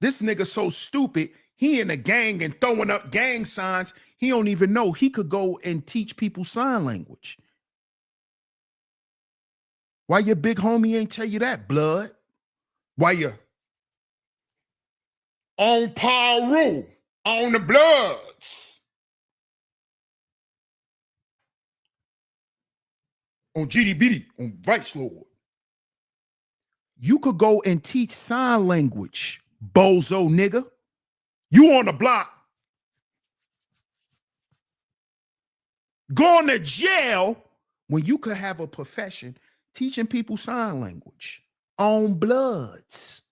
This nigga so stupid, he in a gang and throwing up gang signs. He don't even know he could go and teach people sign language. Why your big homie ain't tell you that, blood? Why you on Paru, on the Bloods, on GDBD, on Vice Lord? You could go and teach sign language, bozo nigga. You on the block. Going to jail when you could have a profession teaching people sign language on Bloods.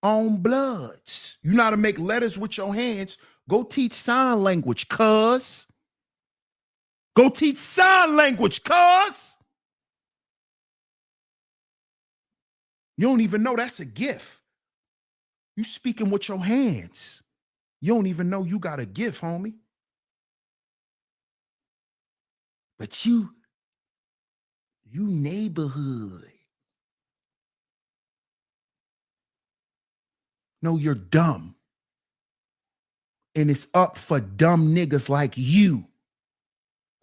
On Bloods. You know how to make letters with your hands. Go teach sign language, cuz. Go teach sign language, cuz. You don't even know that's a gift. You speaking with your hands. You don't even know you got a gift, homie. But you neighborhood. No, you're dumb. And it's up for dumb niggas like you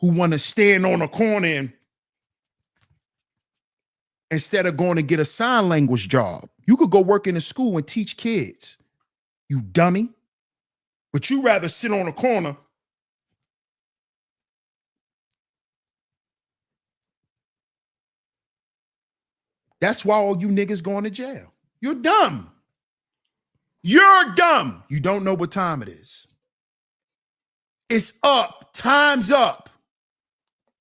who want to stand on a corner and instead of going to get a sign language job. You could go work in a school and teach kids, you dummy. But you rather sit on a corner That's why all you niggas going to jail. You're dumb. You're dumb. You don't know what time it is. It's up. Time's up.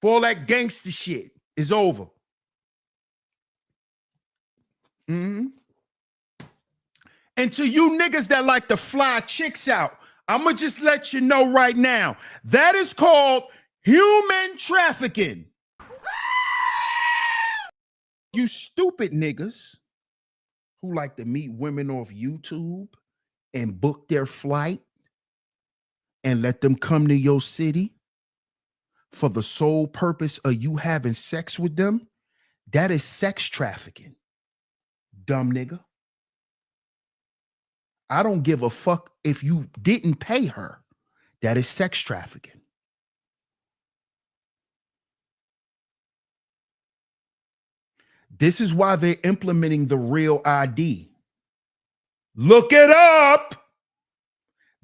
For all that gangster shit is over. And to you niggas that like to fly chicks out, I'm going to just let you know right now, that is called human trafficking. You stupid niggas who like to meet women off YouTube and book their flight and let them come to your city for the sole purpose of you having sex with them, that is sex trafficking. Dumb nigga. I don't give a fuck if you didn't pay her. That is sex trafficking. This is why they're implementing the real ID. Look it up.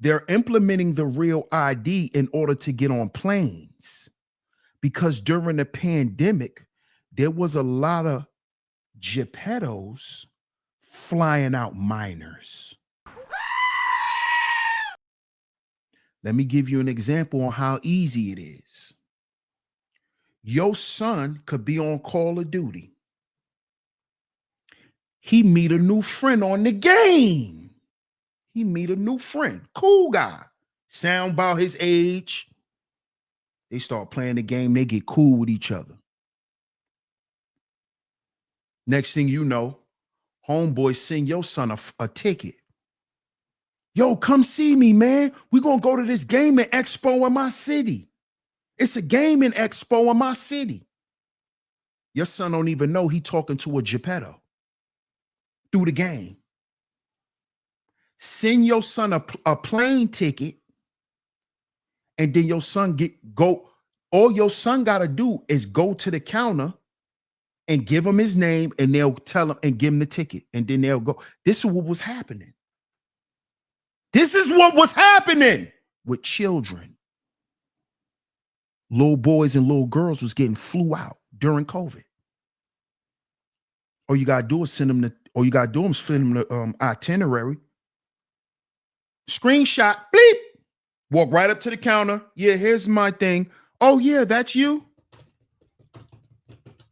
They're implementing the real ID in order to get on planes. Because during the pandemic, there was a lot of Geppettos flying out minors. Let me give you an example on how easy it is. Your son could be on Call of Duty. He meet a new friend on the game. He meet a new friend. Cool guy. Sound about his age. They start playing the game. They get cool with each other. Next thing you know, homeboy send your son a ticket. Yo, come see me, man. We're going to go to this gaming expo in my city. It's a gaming expo in my city. Your son don't even know he talking to a Geppetto through the game. Send your son a plane ticket, and then your son all your son got to do is go to the counter and give them his name, and they'll tell him and give him the ticket, and then they'll go. This is what was happening. This is what was happening with children. Little boys and little girls was getting flew out during COVID. All you gotta do is send them the. All you gotta do is send them the itinerary. Screenshot, bleep. Walk right up to the counter. Yeah, here's my thing. Oh yeah, that's you.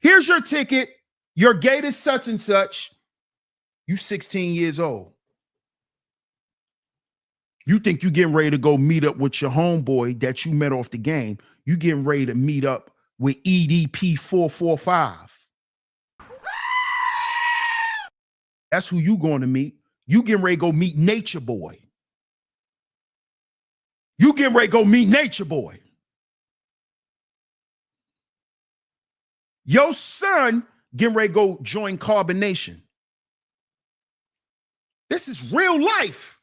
Here's your ticket. Your gate is such and such. You 16 years old. You think you getting ready to go meet up with your homeboy that you met off the game. You getting ready to meet up with EDP 445. That's who you going to meet. You getting ready to go meet Nature Boy. You getting ready to go meet Nature Boy. Your son getting ready to go join Carbonation. This is real life.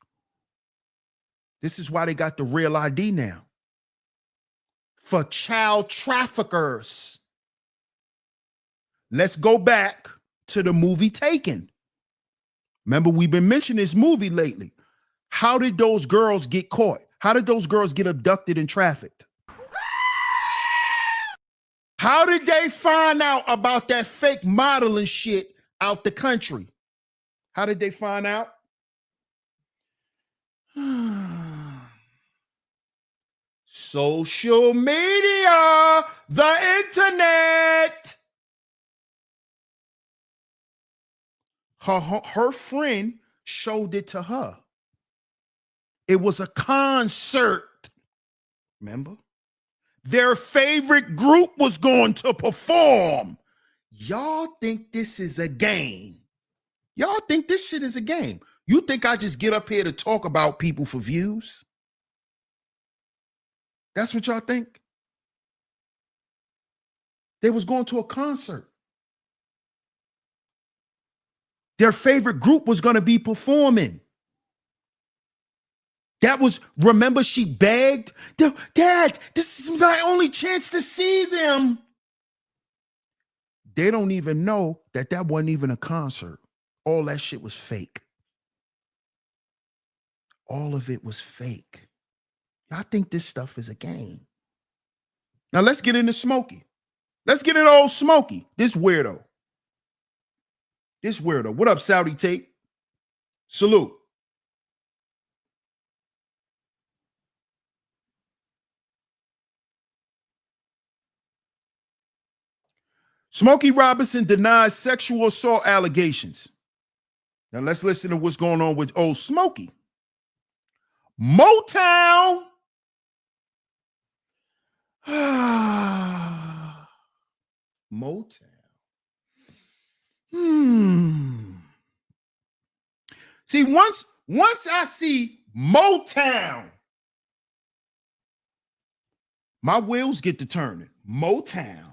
This is why they got the real ID now. For child traffickers. Let's go back to the movie Taken. Remember, we've been mentioning this movie lately. How did those girls get caught? How did those girls get abducted and trafficked? How did they find out about that fake modeling shit out the country? How did they find out? Social media, the internet. Her friend showed it to her. It was a concert. Remember? Their favorite group was going to perform. Y'all think this is a game? Y'all think this shit is a game? You think I just get up here to talk about people for views? That's what y'all think? They was going to a concert. Their favorite group was going to be performing. That was, remember, she begged, Dad, this is my only chance to see them. They don't even know that that wasn't even a concert. All that shit was fake. All of it was fake. Y'all think this stuff is a game. Now let's get into Smokey. Let's get into old Smokey. This weirdo. This weirdo. What up, Saudi Tate? Salute. Smokey Robinson denies sexual assault allegations. Now let's listen to what's going on with old Smokey. Motown. Motown. See, once I see Motown, my wheels get to turning. Motown.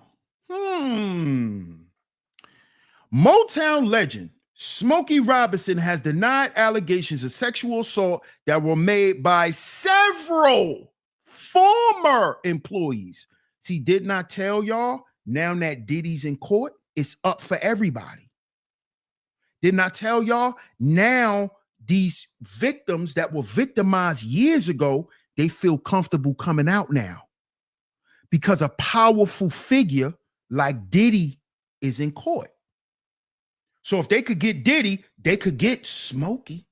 Motown legend Smokey Robinson has denied allegations of sexual assault that were made by several former employees. See, did not tell y'all, now that Diddy's in court, it's up for everybody. Did not tell y'all, now these victims that were victimized years ago, they feel comfortable coming out now because a powerful figure like Diddy is in court. So if they could get Diddy, they could get Smokey.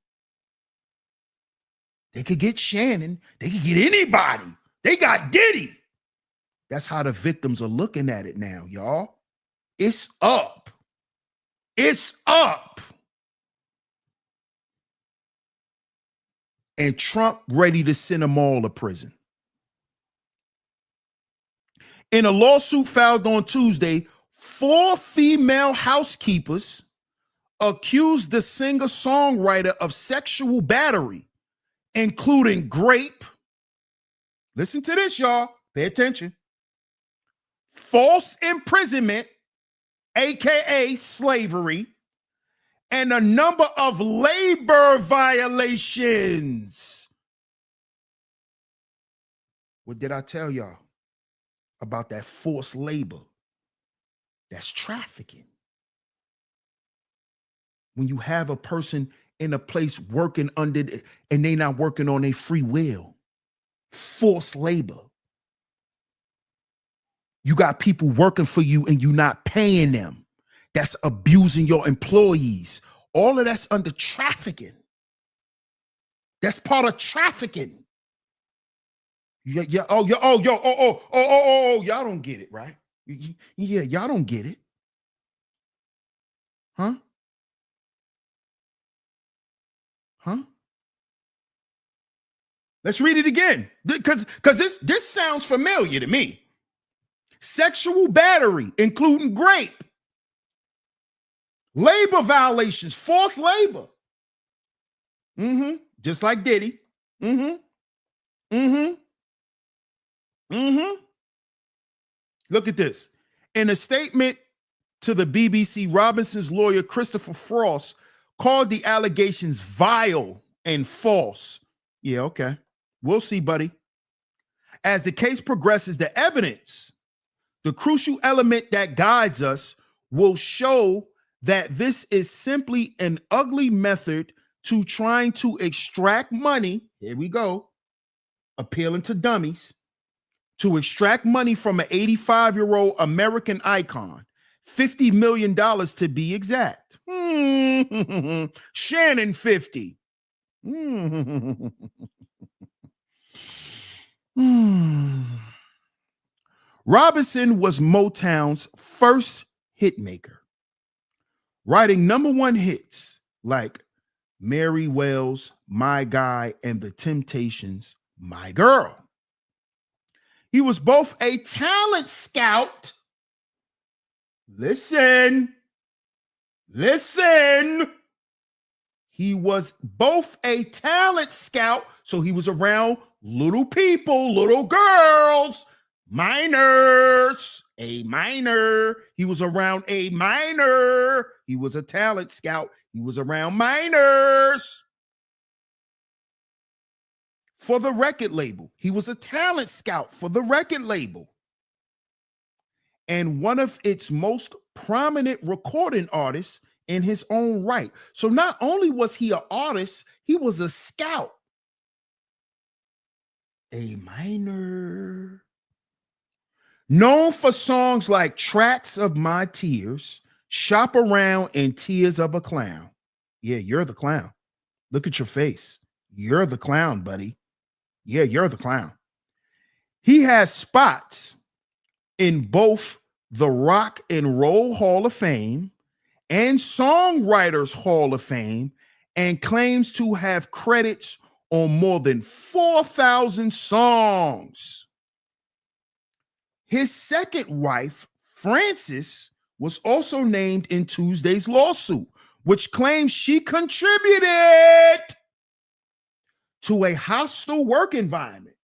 They could get Shannon. They could get anybody. They got Diddy. That's how the victims are looking at it now, y'all. It's up. It's up. And Trump ready to send them all to prison. In a lawsuit filed on Tuesday, 4 female housekeepers accused the singer-songwriter of sexual battery, including rape. Listen to this, y'all. Pay attention. False imprisonment, aka slavery, and a number of labor violations. What did I tell y'all about that forced labor? That's trafficking. when you have a person in a place working and they not working on their free will, forced labor. You got people working for you and you not paying them. That's abusing your employees. All of that's under trafficking. That's part of trafficking. Yeah. Y'all don't get it, right? Yeah, y'all don't get it. Huh? Huh? Let's read it again. Because this sounds familiar to me. Sexual battery, including rape, labor violations, forced labor. Mm-hmm. Just like Diddy. Mm-hmm. Mm-hmm. Mm-hmm. Look at this. In a statement to the BBC, Robinson's lawyer, Christopher Frost, called the allegations vile and false. Yeah, okay. We'll see, buddy. As the case progresses, the evidence, the crucial element that guides us, will show that this is simply an ugly method to trying to extract money. Here we go. Appealing to dummies. To extract money from an 85-year-old American icon. $50 million to be exact. Shannon 50. Robinson was Motown's first hit maker, writing #1 hits like Mary Wells, My Guy, and The Temptations' My Girl. He was both a talent scout. Listen. He was both a talent scout, so he was around little people, little girls, minors, a minor. He was around a minor. He was a talent scout. He was around minors. For the record label. He was a talent scout for the record label. And one of its most prominent recording artists in his own right. So not only was he an artist, he was a scout. A minor. Known for songs like Tracks of My Tears, Shop Around, and Tears of a Clown. Yeah, you're the clown. Look at your face. You're the clown, buddy. Yeah, you're the clown. He has spots in both the Rock and Roll Hall of Fame and Songwriters Hall of Fame, and claims to have credits on more than 4,000 songs. His second wife, Frances, was also named in Tuesday's lawsuit, which claims she contributed to a hostile work environment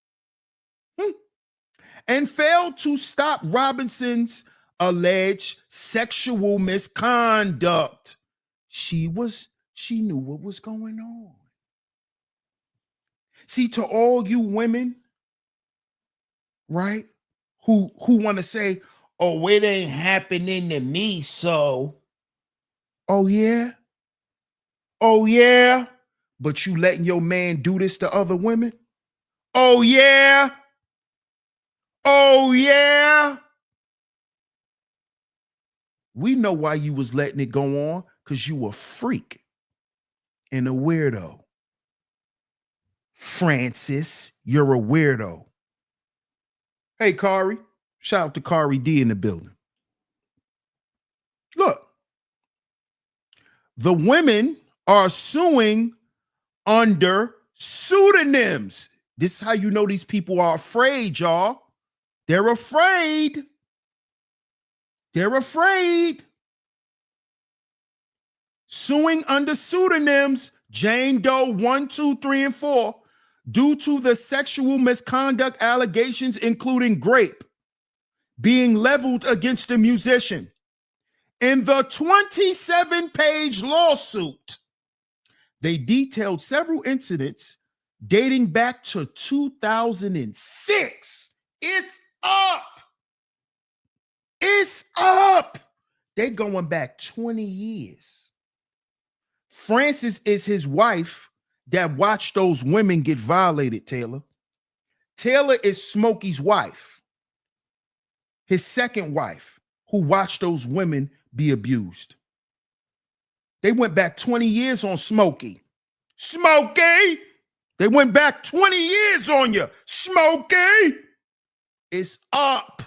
and failed to stop Robinson's alleged sexual misconduct. She knew what was going on. See, to all you women, right, who want to say, oh, it ain't happening to me, so. Oh, yeah? Oh, yeah? But you letting your man do this to other women? Oh, yeah? Oh, yeah? We know why you was letting it go on, because you a freak and a weirdo. Francis, you're a weirdo. Hey, Kari. Shout out to Kari D in the building. Look, the women are suing under pseudonyms. This is how you know these people are afraid, y'all. They're afraid. They're afraid. Suing under pseudonyms, Jane Doe 1, 2, 3, and 4, due to the sexual misconduct allegations, including rape, being leveled against the musician. In the 27-page lawsuit, they detailed several incidents dating back to 2006. It's up. It's up. They going back 20 years. Frances is his wife that watched those women get violated, Taylor. Taylor is Smokey's wife, his second wife, who watched those women be abused. They went back 20 years on Smokey. Smokey! They went back 20 years on you. Smokey! It's up.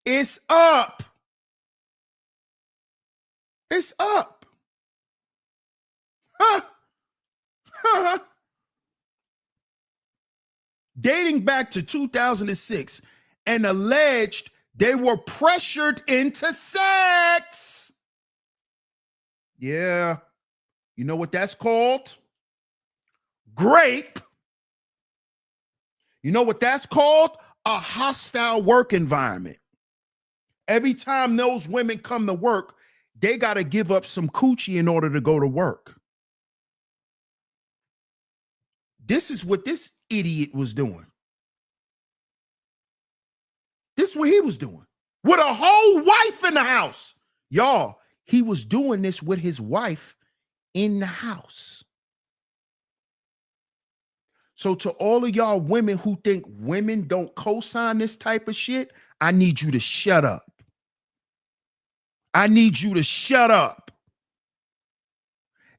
It's up. It's up. Huh. Huh. Dating back to 2006 and alleged they were pressured into sex. Yeah. You know what that's called? Grape. You know what that's called? A hostile work environment. Every time those women come to work, they got to give up some coochie in order to go to work. This is what this idiot was doing. This is what he was doing with a whole wife in the house. Y'all, he was doing this with his wife in the house. So to all of y'all women who think women don't co-sign this type of shit, I need you to shut up. I need you to shut up.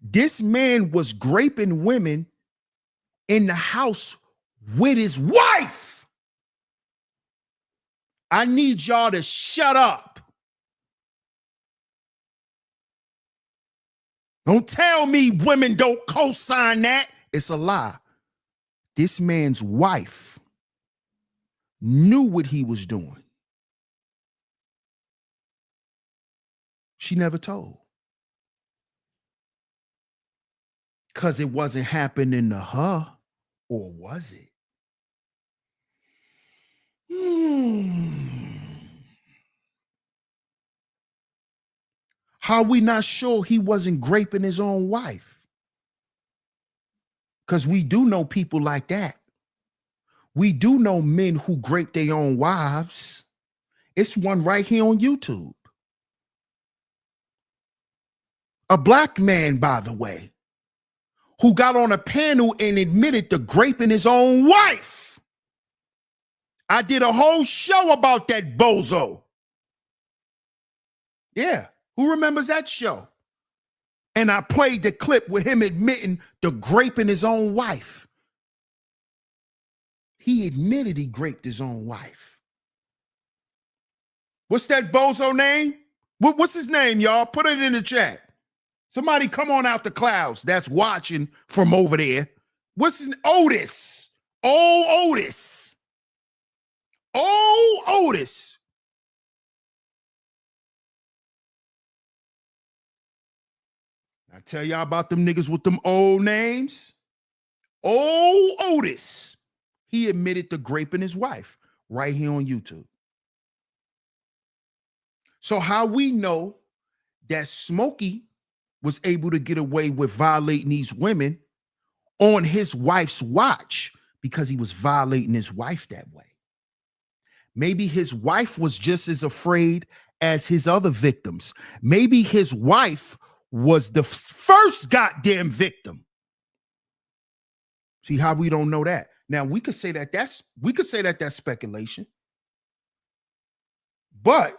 This man was graping women in the house with his wife. I need y'all to shut up. Don't tell me women don't co-sign that. It's a lie. This man's wife knew what he was doing. She never told. Because it wasn't happening to her, or was it? How are we not sure he wasn't graping his own wife? Because we do know people like that. We do know men who grape their own wives. It's one right here on YouTube. A black man, by the way, who got on a panel and admitted to graping his own wife. I did a whole show about that bozo. Yeah, who remembers that show? And I played the clip with him admitting to graping his own wife. He admitted he graped his own wife. What's that bozo name? What's his name, y'all? Put it in the chat. Somebody come on out the clouds that's watching from over there. What's his name? Otis. Oh, Otis. Oh, Otis. I tell y'all about them niggas with them old names. Oh, Otis. He admitted to graping his wife right here on YouTube. So how we know that Smokey was able to get away with violating these women on his wife's watch? Because he was violating his wife that way. Maybe his wife was just as afraid as his other victims. Maybe his wife was the first goddamn victim. See how we don't know that? Now we could say that that's speculation. But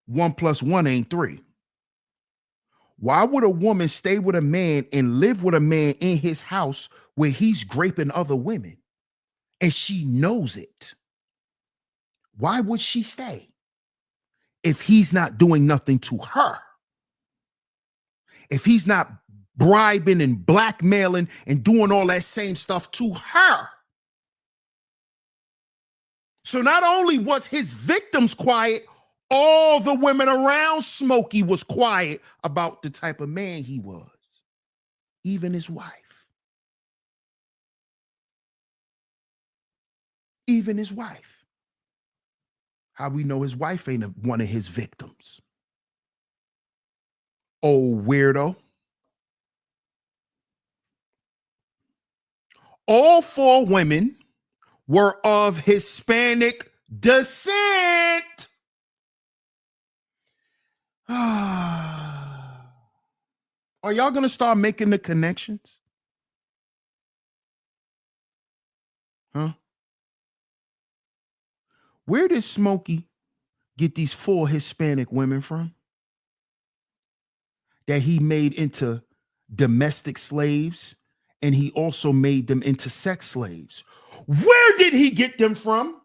1 + 1 ain't 3. Why would a woman stay with a man and live with a man in his house where he's graping other women and she knows it? Why would she stay if he's not doing nothing to her? If he's not bribing and blackmailing and doing all that same stuff to her? So not only was his victims quiet, all the women around Smokey was quiet about the type of man he was. Even his wife. Even his wife. How we know his wife ain't one of his victims? Oh, weirdo. All 4 women were of Hispanic descent. Are y'all going to start making the connections? Huh? Where did Smokey get these 4 Hispanic women from that he made into domestic slaves, and he also made them into sex slaves? Where did he get them from?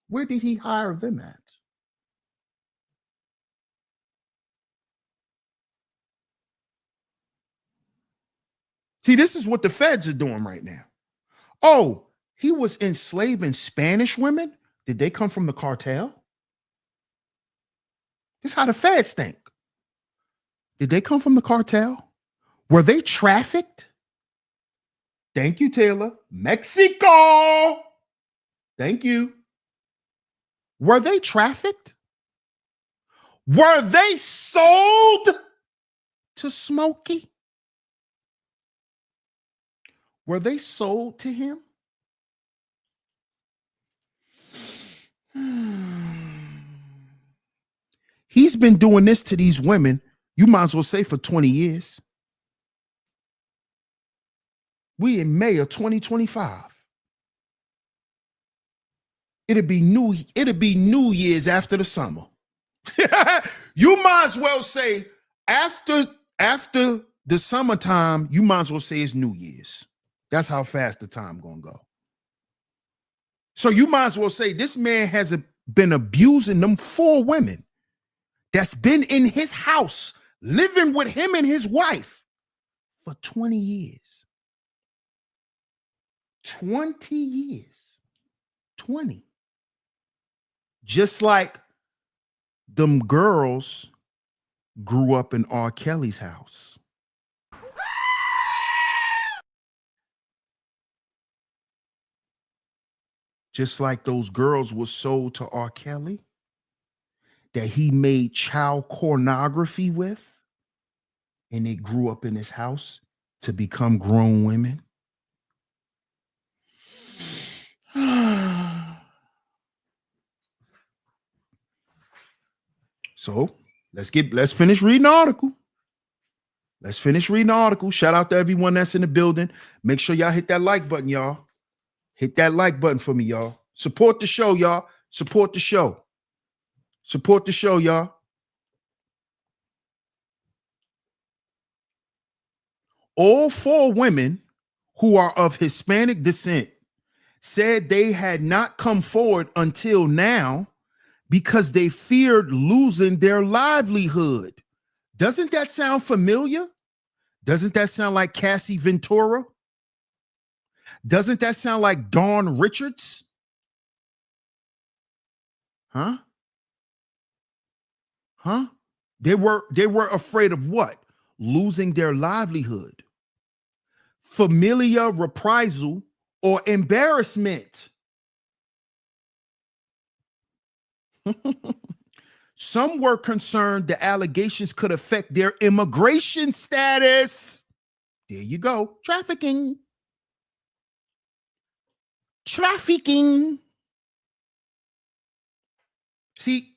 Where did he hire them at? See, this is what the feds are doing right now. Oh, he was enslaving Spanish women? Did they come from the cartel? This is how the feds think. Did they come from the cartel? Were they trafficked? Thank you, Taylor. Mexico. Thank you. Were they trafficked? Were they sold to Smokey? Were they sold to him? He's been doing this to these women, you might as well say, for 20 years. We in May of 2025. It'll be New Year's after the summer. You might as well say after the summertime, you might as well say it's New Year's. That's how fast the time gonna go. So you might as well say this man has been abusing them 4 women that's been in his house, living with him and his wife for 20 years. 20 years. 20. Just like them girls grew up in R. Kelly's house. Just like those girls were sold to R. Kelly, that he made child pornography with, and they grew up in his house to become grown women. So let's finish reading the article. Let's finish reading the article. Shout out to everyone that's in the building. Make sure y'all hit that like button, y'all. Hit that like button for me, y'all. Support the show, y'all. Support the show. Support the show, y'all. All 4 women who are of Hispanic descent said they had not come forward until now because they feared losing their livelihood. Doesn't that sound familiar? Doesn't that sound like Cassie Ventura? Doesn't that sound like Dawn Richards? Huh? Huh? They were afraid of what? Losing their livelihood, familiar reprisal, or embarrassment. Some were concerned the allegations could affect their immigration status. There you go. Trafficking. Trafficking. See,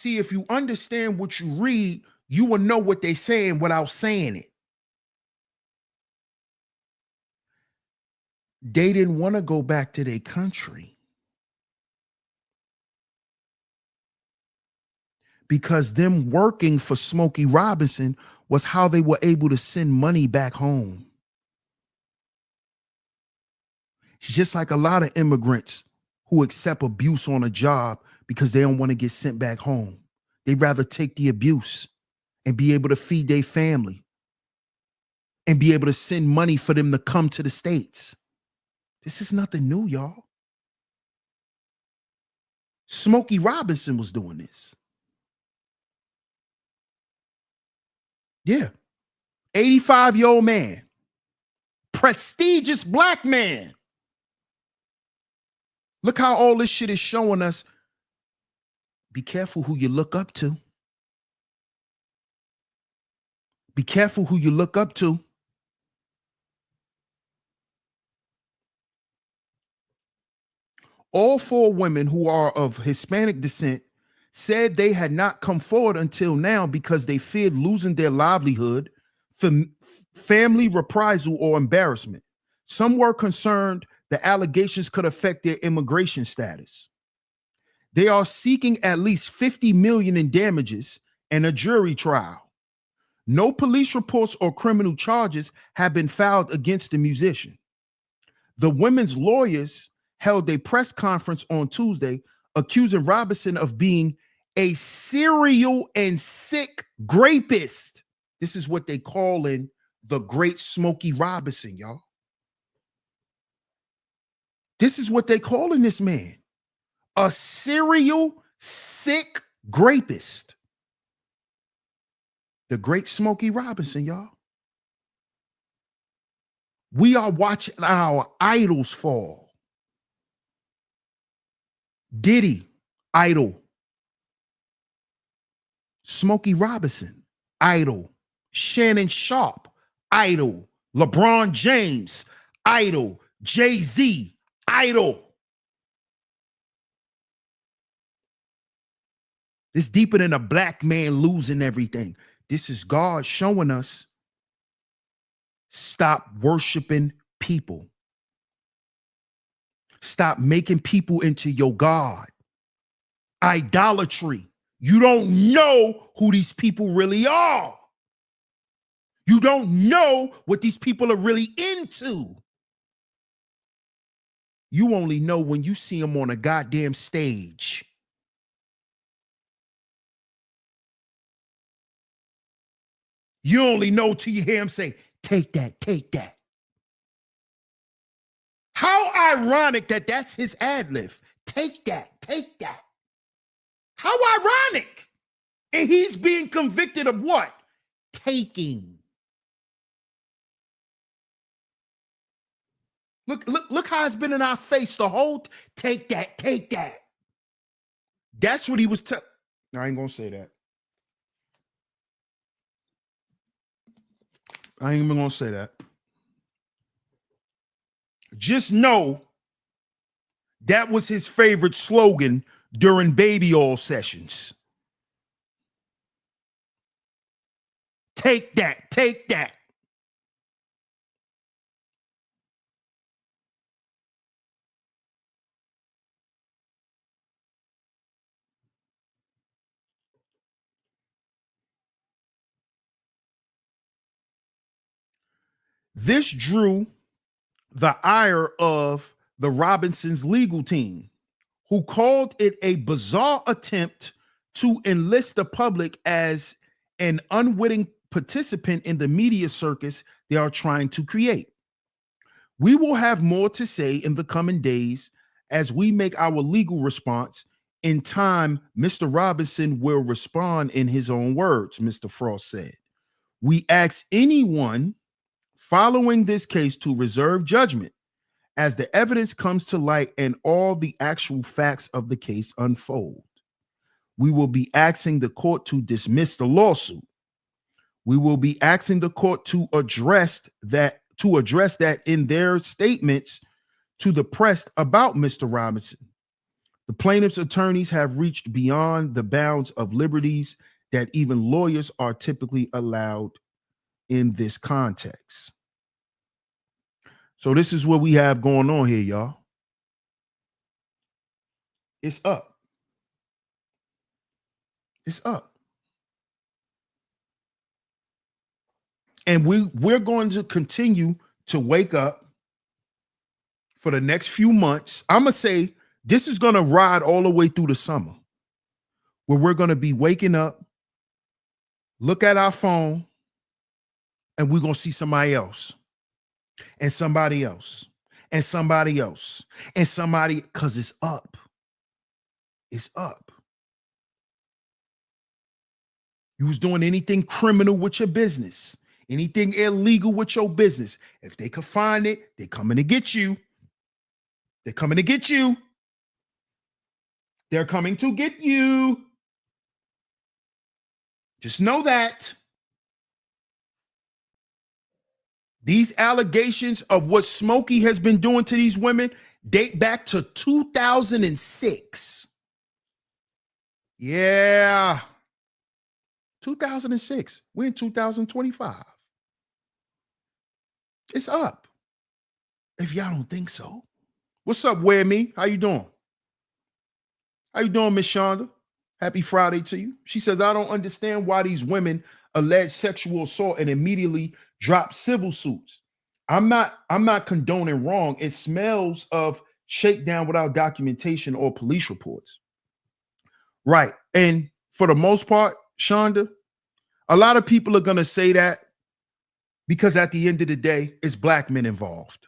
if you understand what you read, you will know what they're saying without saying it. They didn't want to go back to their country because them working for Smokey Robinson was how they were able to send money back home. It's just like a lot of immigrants who accept abuse on a job because they don't want to get sent back home. They'd rather take the abuse and be able to feed their family and be able to send money for them to come to the States. This is nothing new, y'all. Smokey Robinson was doing this. Yeah. 85-year-old man. Prestigious black man. Look how all this shit is showing us. Be careful who you look up to. Be careful who you look up to. All 4 women who are of Hispanic descent said they had not come forward until now because they feared losing their livelihood, family reprisal, or embarrassment. Some were concerned the allegations could affect their immigration status. They are seeking at least $50 million in damages and a jury trial. No police reports or criminal charges have been filed against the musician. The women's lawyers held a press conference on Tuesday accusing Robinson of being a serial and sick rapist. This is what they call in the great Smokey Robinson, y'all. This is what they calling this man. A serial sick rapist. The great Smokey Robinson, y'all. We are watching our idols fall. Diddy, idol. Smokey Robinson, idol. Shannon Sharp, idol. LeBron James, idol. Jay-Z, idol. It's deeper than a black man losing everything. This is God showing us, stop worshiping people. Stop making people into your God. Idolatry. You don't know who these people really are. You don't know what these people are really into. You only know when you see them on a goddamn stage. You only know till you hear him say, take that, take that. How ironic that that's his ad lib. Take that, take that. How ironic. And he's being convicted of what? Taking. Look how it's been in our face the whole take that, take that. That's what he was telling. I ain't gonna say that. I ain't even gonna say that. Just know that was his favorite slogan during baby oil sessions. Take that, take that. This drew the ire of the Robinsons' legal team, who called it a bizarre attempt to enlist the public as an unwitting participant in the media circus they are trying to create. We will have more to say in the coming days as we make our legal response. In time, Mr. Robinson will respond in his own words, Mr. Frost said. We ask anyone following this case to reserve judgment as the evidence comes to light and all the actual facts of the case unfold. We will be asking the court to dismiss the lawsuit. We will be asking the court to address that in their statements to the press about Mr. Robinson. The plaintiff's attorneys have reached beyond the bounds of liberties that even lawyers are typically allowed in this context. So this is what we have going on here, y'all. It's up. It's up. And we're going to continue to wake up for the next few months. I'm going to say this is going to ride all the way through the summer, where we're going to be waking up, look at our phone, and we're going to see somebody else and somebody else and somebody else and somebody, because it's up. It's up. You was doing anything criminal with your business, anything illegal with your business. If they could find it, they're coming to get you. They're coming to get you. They're coming to get you. Just know that. These allegations of what Smokey has been doing to these women date back to 2006. Yeah. 2006. We're in 2025. It's up. If y'all don't think so. What's up, Where Me? How you doing? How you doing, Miss Shonda? Happy Friday to you. She says, I don't understand why these women allege sexual assault and immediately drop civil suits. I'm not condoning wrong. It smells of shakedown without documentation or police reports. Right. And for the most part, Shonda, a lot of people are going to say that because at the end of the day, it's black men involved.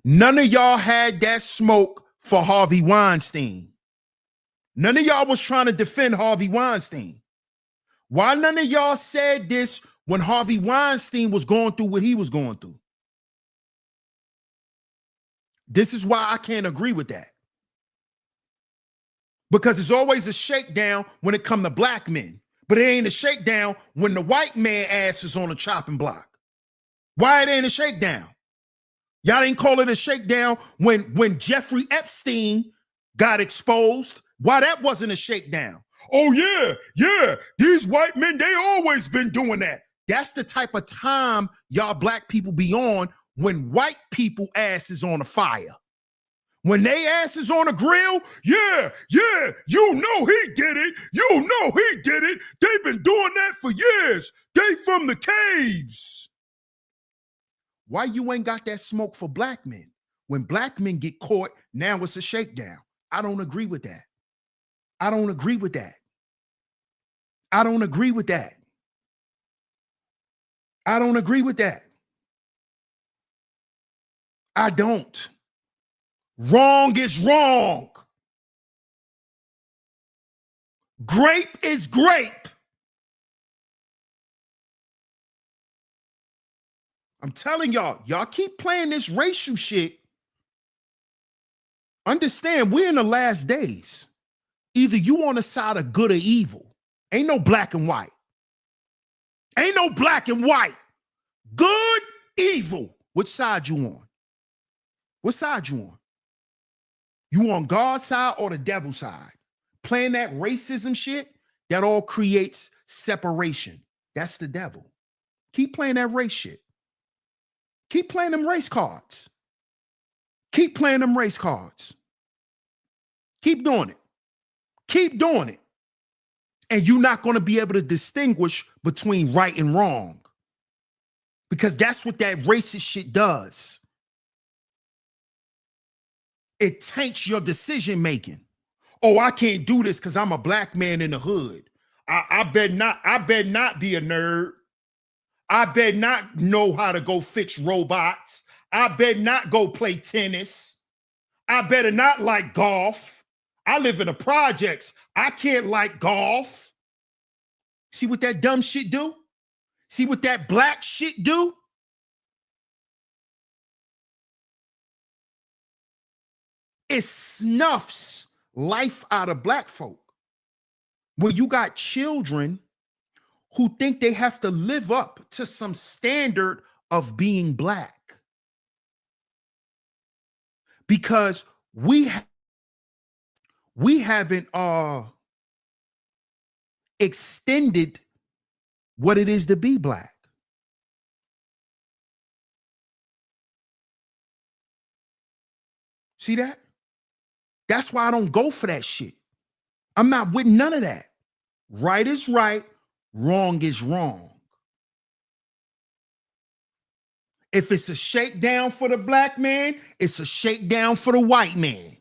None of y'all had that smoke for Harvey Weinstein. None of y'all was trying to defend Harvey Weinstein. Why none of y'all said this when Harvey Weinstein was going through what he was going through? This is why I can't agree with that. Because it's always a shakedown when it comes to black men. But it ain't a shakedown when the white man ass is on a chopping block. Why it ain't a shakedown? Y'all didn't call it a shakedown when Jeffrey Epstein got exposed. Why that wasn't a shakedown? Oh, yeah. These white men, they always been doing that. That's the type of time y'all black people be on when white people ass is on a fire. When they ass is on a grill, yeah, you know he did it. You know he did it. They've been doing that for years. They from the caves. Why you ain't got that smoke for black men? When black men get caught, now it's a shakedown. I don't agree with that. I don't agree with that. I don't agree with that. I don't agree with that. I don't. Wrong is wrong. Grape is grape. I'm telling y'all keep playing this racial shit. Understand, we're in the last days. Either you on the side of good or evil. Ain't no black and white. Ain't no black and white. Good, evil. Which side you on? What side you on? You on God's side or the devil's side? Playing that racism shit, that all creates separation. That's the devil. Keep playing that race shit. Keep playing them race cards. Keep playing them race cards. Keep doing it. Keep doing it. And you're not going to be able to distinguish between right and wrong. Because that's what that racist shit does. It taints your decision making. Oh, I can't do this because I'm a black man in the hood. I bet not be a nerd. I bet not know how to go fix robots. I bet not go play tennis. I better not like golf. I live in the projects. I can't like golf. See what that dumb shit do? See what that black shit do? It snuffs life out of black folk. When you got children who think they have to live up to some standard of being black. Because we haven't extended what it is to be black. See that? That's why I don't go for that shit. I'm not with none of that. Right is right, wrong is wrong. If it's a shakedown for the black man, it's a shakedown for the white man.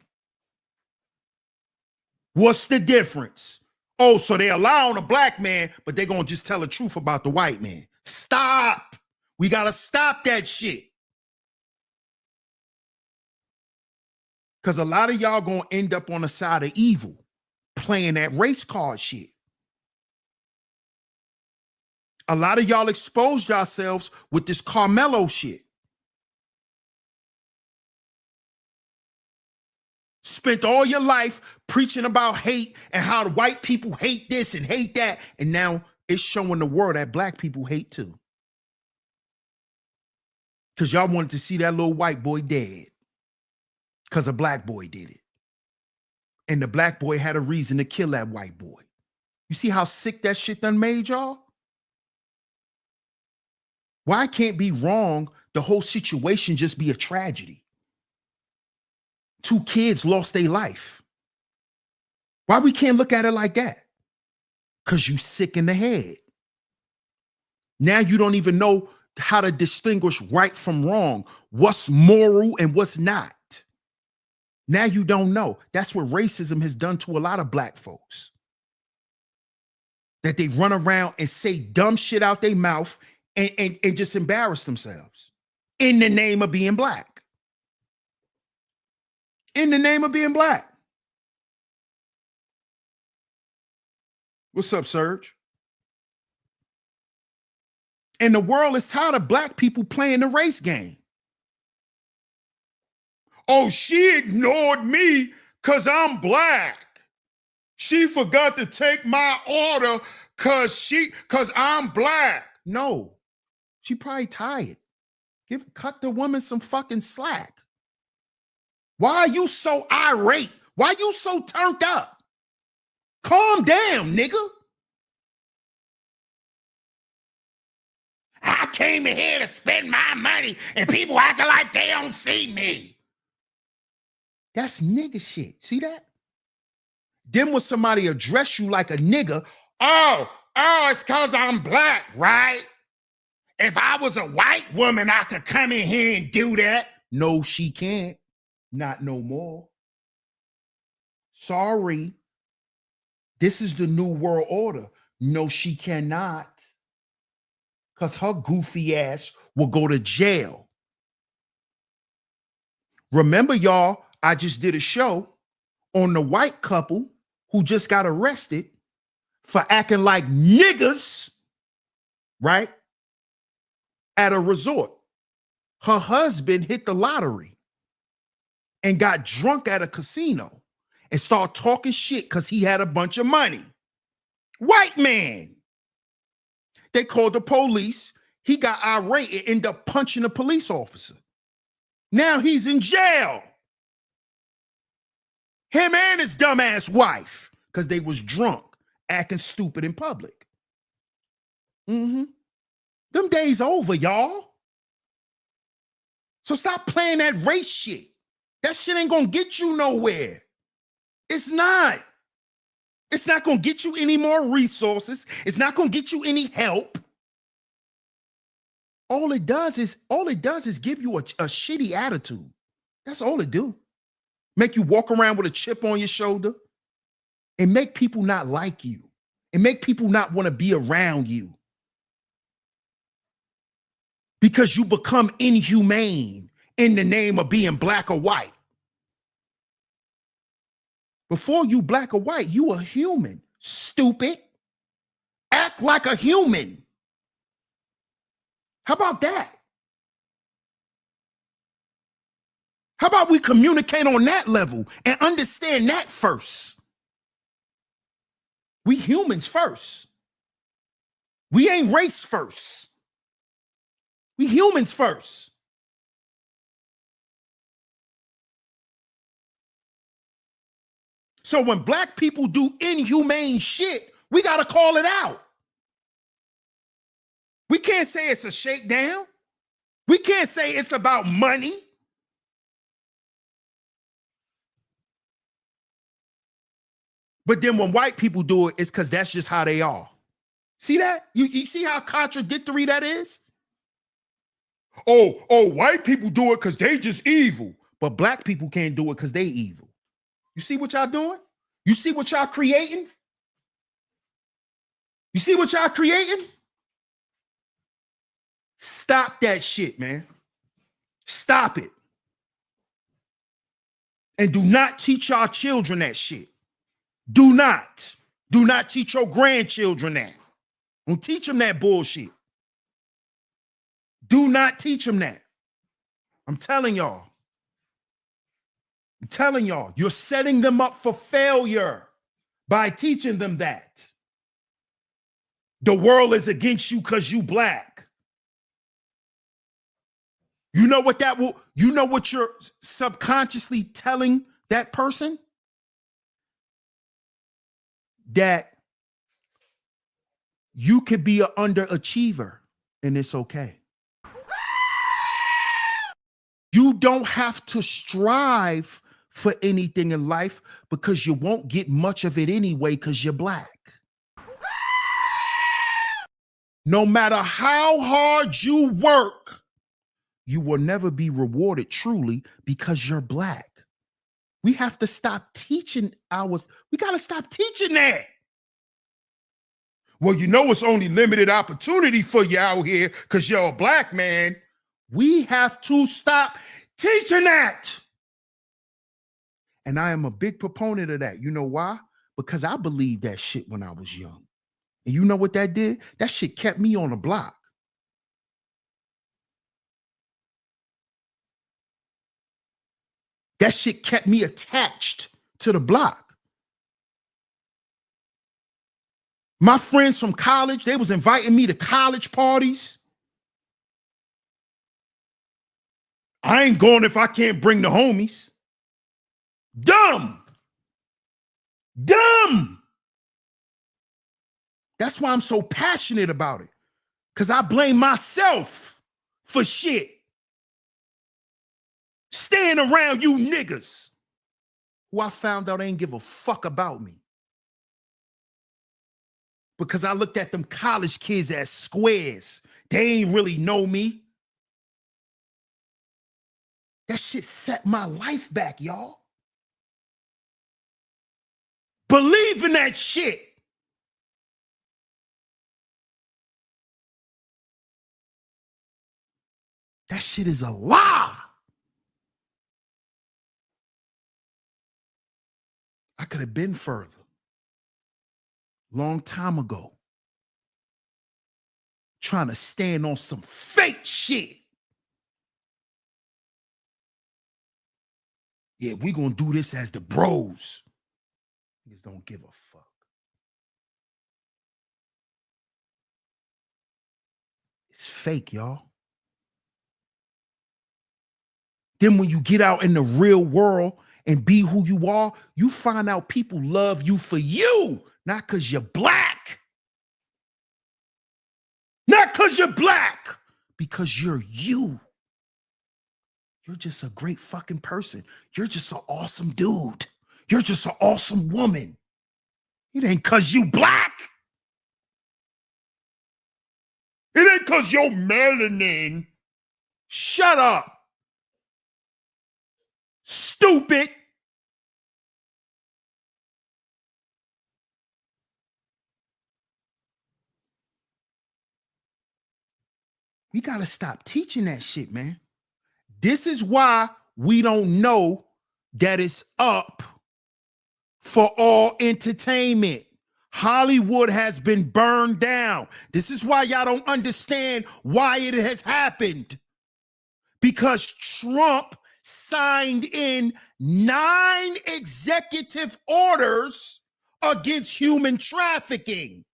What's the difference? Oh, so they allow on a black man, but they're going to just tell the truth about the white man. Stop. We got to stop that shit. Because a lot of y'all going to end up on the side of evil playing that race card shit. A lot of y'all exposed yourselves with this Carmelo shit. Spent all your life preaching about hate and how the white people hate this and hate that. And now it's showing the world that black people hate too. Because y'all wanted to see that little white boy dead. Because a black boy did it. And the black boy had a reason to kill that white boy. You see how sick that shit done made y'all? Why can't be wrong? The whole situation just be a tragedy. 2 kids lost their life. Why we can't look at it like that? Because you sick in the head. Now you don't even know how to distinguish right from wrong, what's moral and what's not. Now you don't know. That's what racism has done to a lot of black folks. That they run around and say dumb shit out their mouth and just embarrass themselves in the name of being black. In the name of being black. What's up, Serge? And the world is tired of black people playing the race game. Oh, she ignored me because I'm black. She forgot to take my order because I'm black. No, she probably tired. Cut the woman some fucking slack. Why are you so irate? Why you so turned up? Calm down, nigga. I came in here to spend my money and people acting like they don't see me. That's nigga shit. See that? Then when somebody address you like a nigga, oh, it's because I'm black, right? If I was a white woman, I could come in here and do that. No, she can't. Not no more. Sorry. This is the new world order. No, she cannot. Because her goofy ass will go to jail. Remember, y'all, I just did a show on the white couple who just got arrested for acting like niggas, right? At a resort. Her husband hit the lottery and got drunk at a casino and started talking shit because he had a bunch of money. White man. They called the police. He got irate and ended up punching a police officer. Now he's in jail. Him and his dumbass wife, because they was drunk, acting stupid in public. Them days over, y'all. So stop playing that race shit. That shit ain't gonna get you nowhere. It's not. It's not gonna get you any more resources. It's not gonna get you any help. All it does is give you a shitty attitude. That's all it do. Make you walk around with a chip on your shoulder and make people not like you and make people not want to be around you because you become inhumane in the name of being black or white. Before you black or white, you a human. Stupid. Act like a human. How about that? How about we communicate on that level and understand that first? We humans first. We ain't race first. We humans first. So when black people do inhumane shit, we got to call it out. We can't say it's a shakedown. We can't say it's about money. But then when white people do it, it's because that's just how they are. See that? You see how contradictory that is? Oh, white people do it because they just evil. But black people can't do it because they evil. You see what y'all doing? You see what y'all creating? You see what y'all creating? Stop that shit, man. Stop it. And do not teach our children that shit. Do not. Do not teach your grandchildren that. Don't teach them that bullshit. Do not teach them that. I'm telling y'all. I'm telling y'all, you're setting them up for failure by teaching them that. The world is against you because you black. You know what that will, you know what you're subconsciously telling that person? that you could be an underachiever and it's okay. You don't have to strive for anything in life because you won't get much of it anyway because you're black. No matter how hard you work, you will never be rewarded truly because you're black. We have to stop teaching we got to stop teaching that. Well, you know, it's only limited opportunity for you out here because you're a black man. We have to stop teaching that. And I am a big proponent of that. You know why? Because I believed that shit when I was young. And you know what that did? That shit kept me on the block. That shit kept me attached to the block. My friends from college, they was inviting me to college parties. I ain't going if I can't bring the homies. Dumb. That's why I'm so passionate about it. Because I blame myself for shit. Staying around you niggas who I found out ain't give a fuck about me. Because I looked at them college kids as squares. They ain't really know me. That shit set my life back, y'all. Believe in that shit. That shit is a lie. I could have been further. Long time ago. Trying to stand on some fake shit. Yeah, we gonna do this as the bros. Niggas don't give a fuck. It's fake, y'all. Then when you get out in the real world and be who you are, you find out people love you for you, not because you're black. Not because you're black, because you're you. You're just a great fucking person. You're just an awesome dude. You're just an awesome woman. It ain't because you black. It ain't because you're melanin. Shut up. Stupid. We got to stop teaching that shit, man. This is why we don't know that it's up for all entertainment. Hollywood has been burned down. This is why y'all don't understand why it has happened. Because Trump signed in 9 executive orders against human trafficking.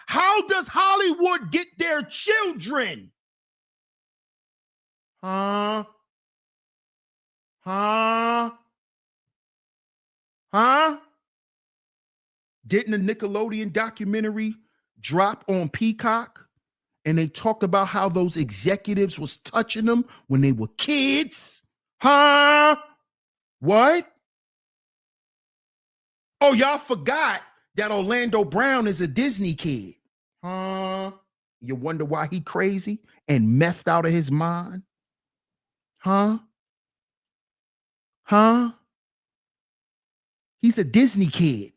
How does Hollywood get their children? Huh? Didn't a Nickelodeon documentary drop on Peacock? And they talked about how those executives was touching them when they were kids? Huh? What? Oh, y'all forgot that Orlando Brown is a Disney kid. Huh? You wonder why he crazy and methed out of his mind? Huh? He's a Disney kid.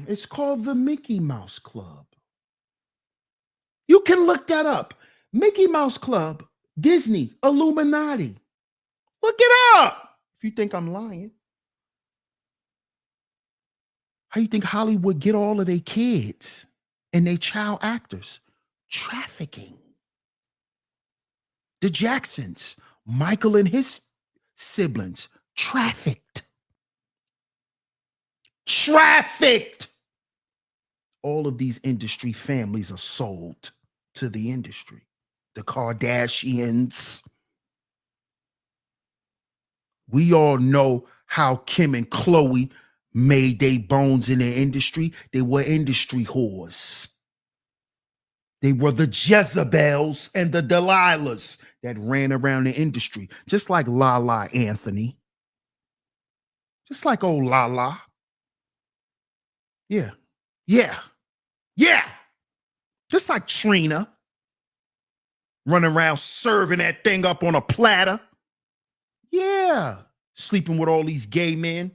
It's called the Mickey Mouse Club. You can look that up. Mickey Mouse Club, Disney, Illuminati. Look it up if you think I'm lying. How you think Hollywood get all of their kids and their child actors? Trafficking. The Jacksons, Michael and his siblings, trafficked. All of these industry families are sold to the industry. The Kardashians, We all know how Kim and Chloe made their bones in the industry. They were industry whores. They were the Jezebels and the Delilahs that ran around the industry, just like Lala Anthony, just like old Lala. Yeah, yeah, yeah. Just like Trina running around serving that thing up on a platter. Yeah, sleeping with all these gay men.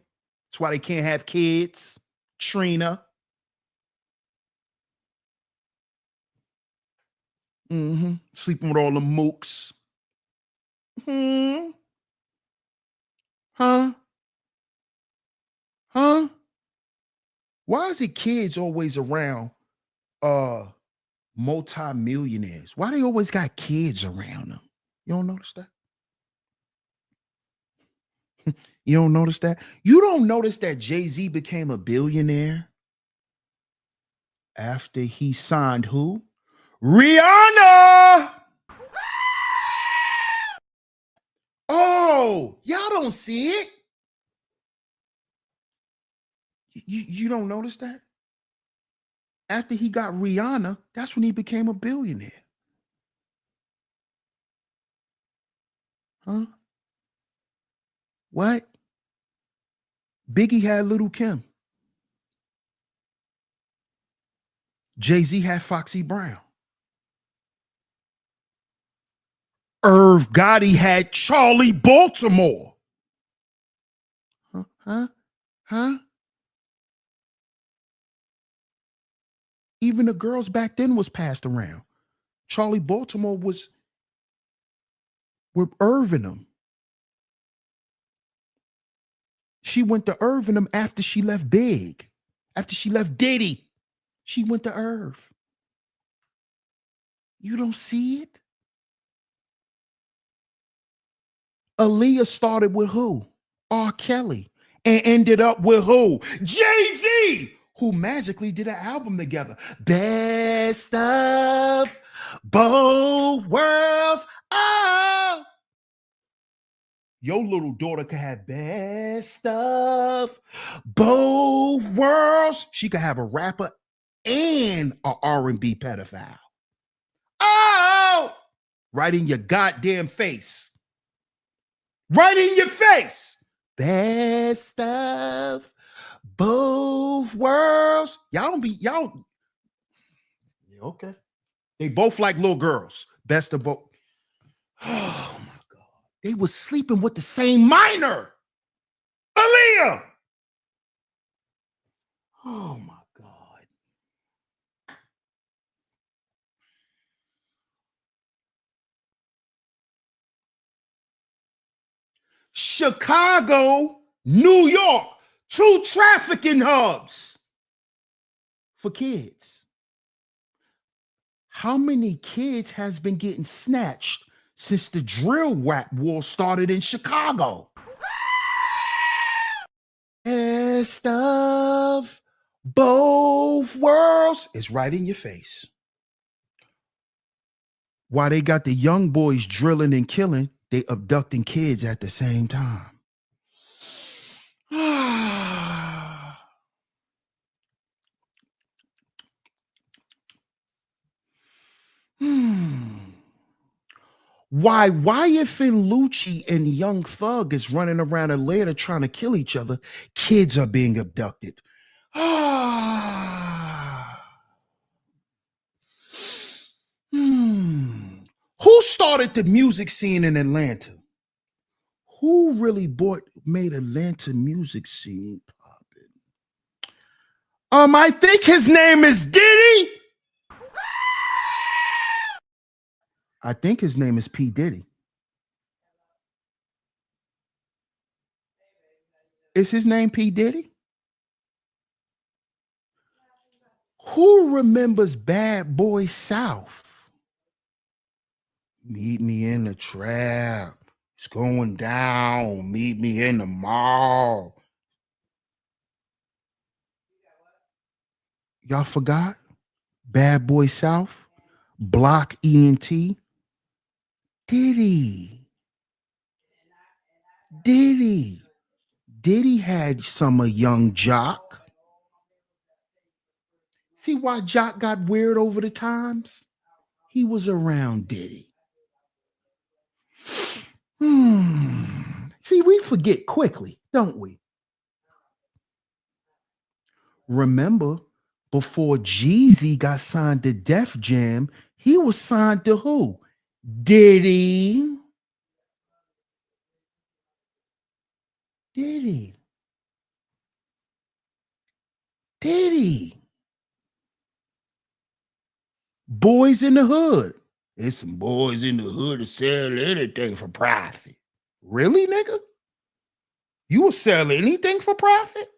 That's why they can't have kids. Trina. Sleeping with all the mooks. Hmm. Huh? Huh? Why is it kids always around multi-millionaires? Why they always got kids around them? You don't notice that? You don't notice that? You don't notice that Jay-Z became a billionaire after he signed who? Rihanna! Oh, y'all don't see it? You don't notice that? After he got Rihanna, that's when he became a billionaire. Huh? What? Biggie had Little Kim. Jay-Z had Foxy Brown. Irv Gotti had Charlie Baltimore. Huh? Huh? Huh? Even the girls back then was passed around. Charlie Baltimore was with Irv and them. She went to Irv and them after she left Big. After she left Diddy. She went to Irv. You don't see it? Aaliyah started with who? R. Kelly. And ended up with who? Jay-Z, who magically did an album together. Best of both worlds. Oh, your little daughter could have best of both worlds. She could have a rapper and a R&B pedophile. Oh, right in your goddamn face. Right in your face. Best of both worlds. Y'all don't be, y'all. Okay. They both like little girls. Best of both. Oh my God. They was sleeping with the same minor. Aaliyah. Oh my God. Chicago, New York, 2 trafficking hubs for kids. How many kids has been getting snatched since the drill whack war started in Chicago? Best of both worlds is right in your face. While they got the young boys drilling and killing, they abducting kids at the same time. Why Wyatt Lucci and Young Thug is running around Atlanta trying to kill each other, kids are being abducted. Who started the music scene in Atlanta? Who really made Atlanta music scene popping? I think his name is Diddy. I think his name is P. Diddy. Is his name P. Diddy? Who remembers Bad Boy South? Meet me in the trap. It's going down. Meet me in the mall. Y'all forgot? Bad Boy South? Block ENT? Diddy. Diddy. Diddy had some of young Jock. See why Jock got weird over the times? He was around Diddy. See, we forget quickly, don't we? Remember, before Jeezy got signed to Def Jam, he was signed to who? Diddy. Diddy. Diddy. Boys in the hood. There's some boys in the hood that sell anything for profit. Really, nigga? You will sell anything for profit?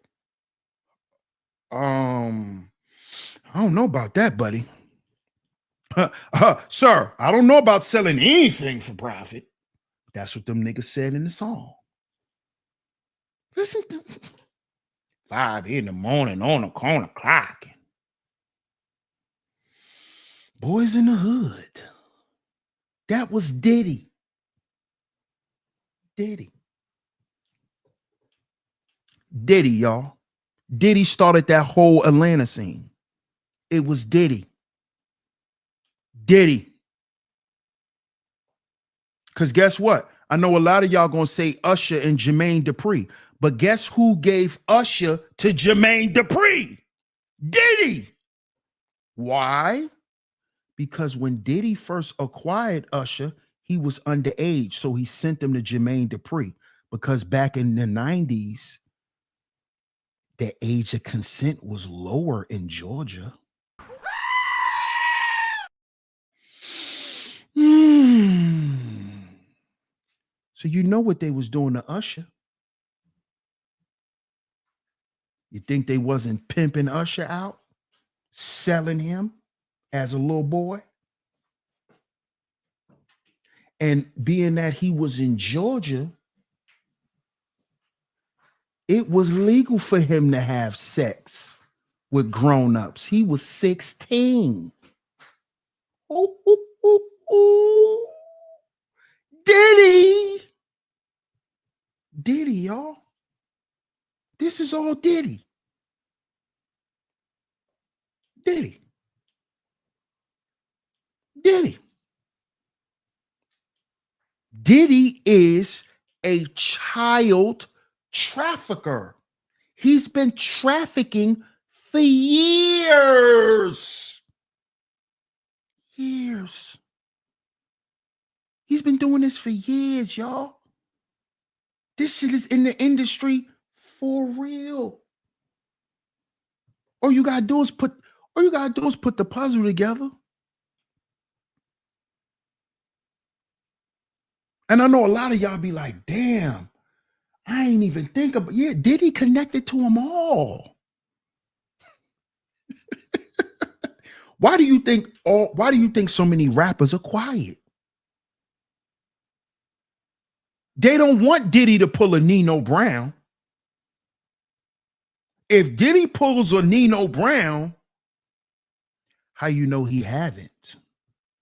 I don't know about that, buddy. Sir, I don't know about selling anything for profit. That's what them niggas said in the song. Listen to 5 in the morning on the corner clocking. Boys in the hood. That was Diddy. Diddy, y'all. Diddy started that whole Atlanta scene. It was Diddy. Because guess what? I know a lot of y'all gonna say Usher and Jermaine Dupri, but guess who gave Usher to Jermaine Dupri? Diddy. Why? Because when Diddy first acquired Usher, he was underage, so he sent them to Jermaine Dupri. Because back in the 90s, the age of consent was lower in Georgia. So you know what they was doing to Usher. You think they wasn't pimping Usher out, selling him as a little boy? And being that he was in Georgia, it was legal for him to have sex with grown-ups. He was 16. Ooh. Diddy, y'all. This is all Diddy. Diddy. Diddy is a child trafficker. He's been trafficking for years. He's been doing this for years, y'all. This shit is in the industry for real. All you gotta do is put the puzzle together. And I know a lot of y'all be like, damn, I ain't even think about, yeah, Diddy connected to them all. Why do you think so many rappers are quiet? They don't want Diddy to pull a Nino Brown. If Diddy pulls a Nino Brown, how you know he haven't?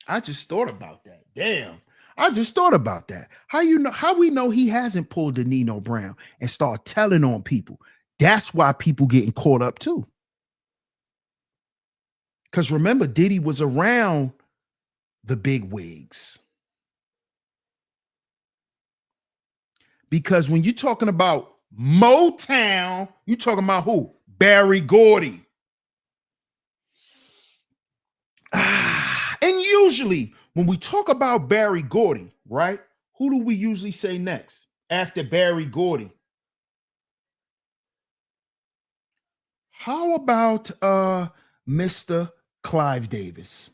I just thought about that. Damn. I just thought about that. How we know he hasn't pulled a Nino Brown and start telling on people? That's why people getting caught up too. Because remember, Diddy was around the big wigs. Because when you're talking about Motown, you're talking about who? Barry Gordy. And usually when we talk about Barry Gordy, right? Who do we usually say next after Barry Gordy? How about Mr. Clive Davis?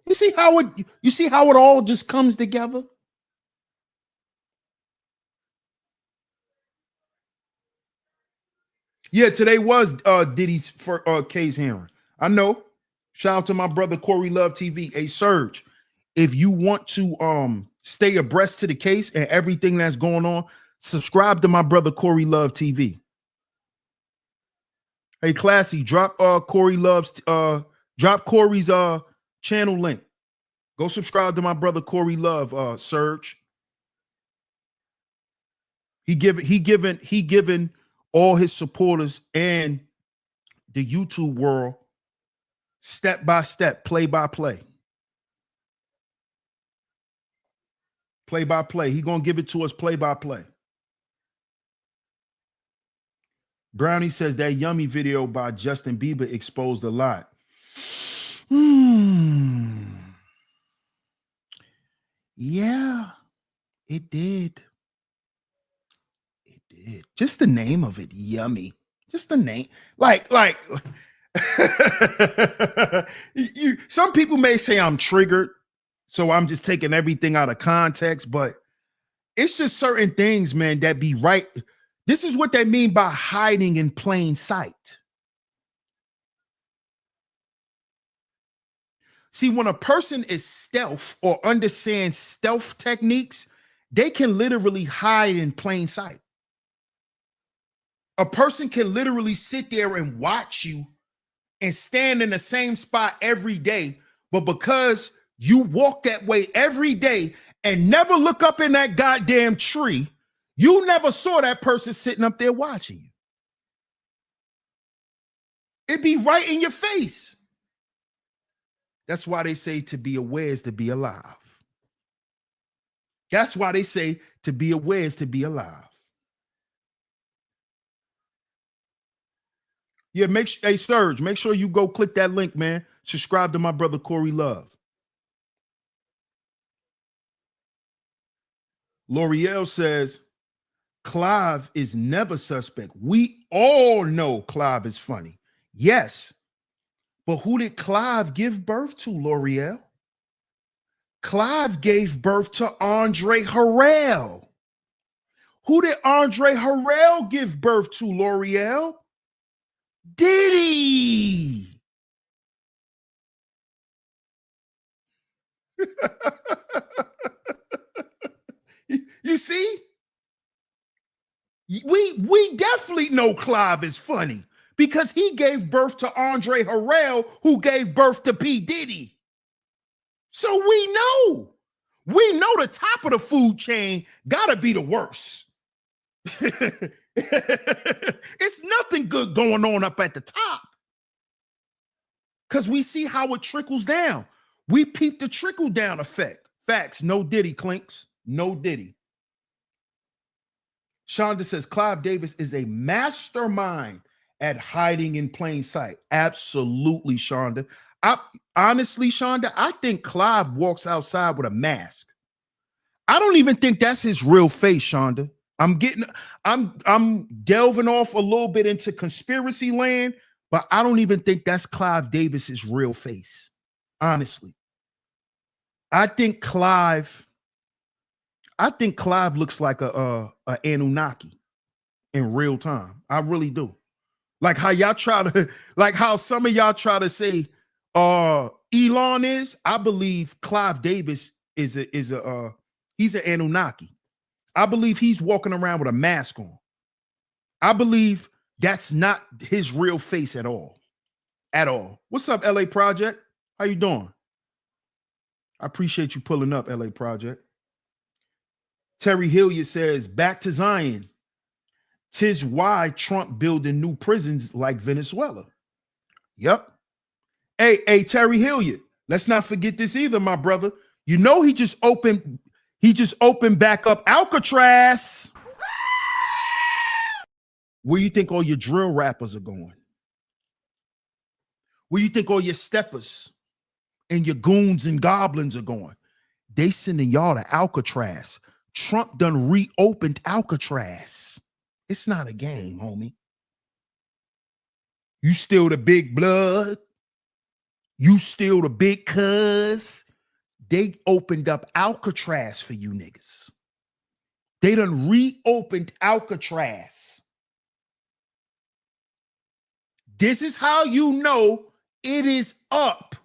You see how it all just comes together? Yeah, today was Diddy's for case hearing. I know. Shout out to my brother Corey Love TV. Hey, Serge, if you want to stay abreast to the case and everything that's going on, subscribe to my brother Corey Love TV. Hey, Classy, drop Corey's Channel link. Go subscribe to my brother Corey Love, Serge. He given all his supporters and the YouTube world step by step, play by play. Play by play. He gonna give it to us play by play. Brownie says that Yummy video by Justin Bieber exposed a lot. Yeah, it did. It did. Just the name of it, Yummy. Just the name. Like some people may say I'm triggered, so I'm just taking everything out of context, but it's just certain things, man, that be right. This is what they mean by hiding in plain sight. See, when a person is stealth or understands stealth techniques, they can literally hide in plain sight. A person can literally sit there and watch you and stand in the same spot every day, but because you walk that way every day and never look up in that goddamn tree, you never saw that person sitting up there watching you. It'd be right in your face. That's why they say to be aware is to be alive. That's why they say to be aware is to be alive. Yeah, hey, Serge, make sure you go click that link, man. Subscribe to my brother Corey Love. L'Oreal says, Clive is never suspect. We all know Clive is funny. Yes. But who did Clive give birth to, L'Oreal? Clive gave birth to Andre Harrell. Who did Andre Harrell give birth to, L'Oreal? Diddy. You see? We definitely know Clive is funny because he gave birth to Andre Harrell, who gave birth to P. Diddy. So we know the top of the food chain gotta be the worst. It's nothing good going on up at the top because we see how it trickles down. We peep the trickle down effect. Facts. No Diddy, Clinks. No Diddy. Shonda says Clive Davis is a mastermind at hiding in plain sight. Absolutely, Shonda. Honestly, Shonda, I think Clive walks outside with a mask. I don't even think that's his real face, Shonda. I'm delving off a little bit into conspiracy land, but I don't even think that's Clive Davis's real face. Honestly. I think Clive looks like a Anunnaki in real time. I really do. Like how y'all try to, like how some of y'all try to say Elon is. I believe Clive Davis he's an Anunnaki. I believe he's walking around with a mask on. I believe that's not his real face at all. At all. What's up, LA Project? How you doing? I appreciate you pulling up, LA Project. Terry Hilliard says, back to Zion. 'Tis why Trump building new prisons like Venezuela. Yep. Hey, Terry Hilliard. Let's not forget this either, my brother. You know he just opened back up Alcatraz. Where you think all your drill rappers are going? Where you think all your steppers and your goons and goblins are going? They sending y'all to Alcatraz. Trump done reopened Alcatraz. It's not a game, homie. You still the big blood. You still the big cuz. They opened up Alcatraz for you niggas. They done reopened Alcatraz. This is how you know it is up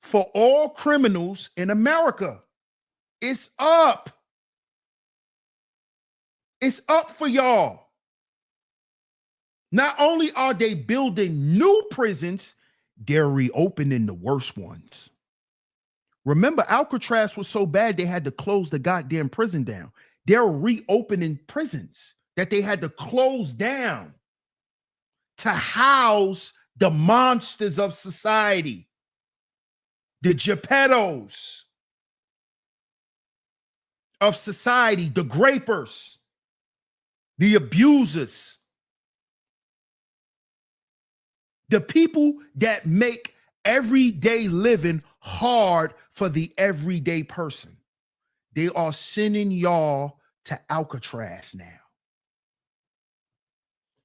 for all criminals in America. It's up. It's up for y'all. Not only are they building new prisons, they're reopening the worst ones. Remember, Alcatraz was so bad they had to close the goddamn prison down. They're reopening prisons that they had to close down to house the monsters of society, the Geppettos of society, the grapers, the abusers, the people that make everyday living hard for the everyday person. They are sending y'all to Alcatraz now.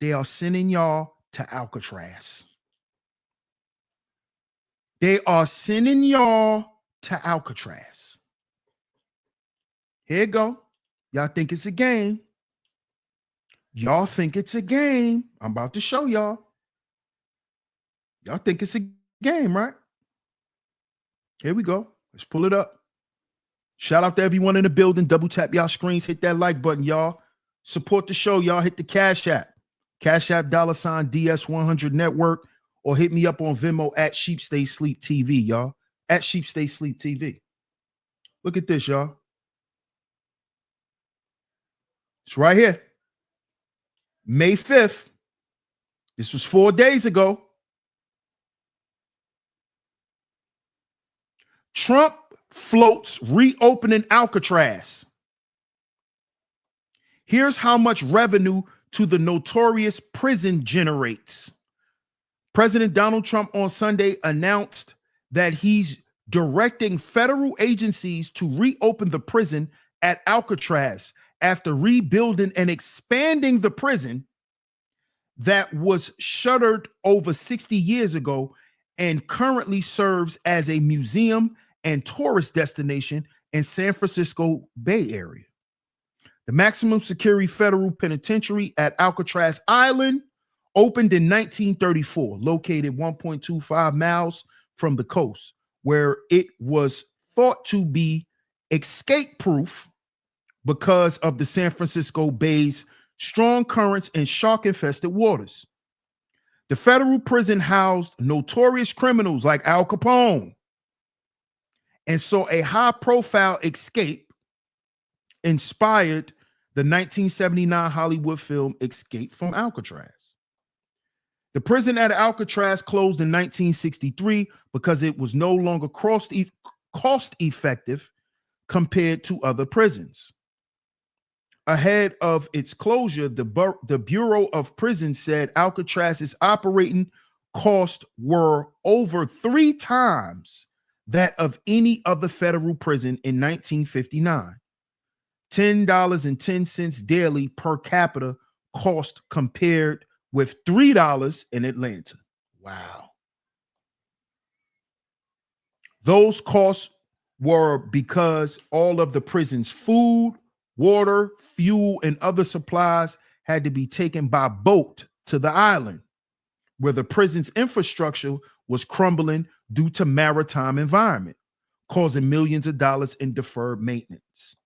They are sending y'all to Alcatraz. They are sending y'all to Alcatraz. Here you go. Y'all think it's a game. Y'all think it's a game. I'm about to show y'all. Y'all think it's a game, right? Here we go. Let's pull it up. Shout out to everyone in the building. Double tap y'all screens. Hit that like button, y'all. Support the show, y'all. Hit the Cash App. Cash App $ DS100 Network. Or hit me up on Venmo at Sheep Stay Sleep TV, y'all. At Sheep Stay Sleep TV. Look at this, y'all. It's right here. May 5th. This was 4 days ago. Trump floats reopening Alcatraz. Here's how much revenue to the notorious prison generates. President Donald Trump on Sunday announced that he's directing federal agencies to reopen the prison at Alcatraz after rebuilding and expanding the prison that was shuttered over 60 years ago and currently serves as a museum and tourist destination in San Francisco Bay Area. The maximum security federal penitentiary at Alcatraz Island opened in 1934, located 1.25 miles from the coast, where it was thought to be escape-proof because of the San Francisco Bay's strong currents and shark-infested waters. The federal prison housed notorious criminals like Al Capone, and so a high-profile escape inspired the 1979 Hollywood film Escape from Alcatraz. The prison at Alcatraz closed in 1963 because it was no longer cost-effective compared to other prisons. Ahead of its closure, the Bureau of Prisons said Alcatraz's operating costs were over 3 times that of any other federal prison in 1959. $10.10 daily per capita cost compared with $3 in Atlanta. Wow. Those costs were because all of the prison's food, water, fuel, and other supplies had to be taken by boat to the island, where the prison's infrastructure was crumbling due to maritime environment, causing millions of dollars in deferred maintenance.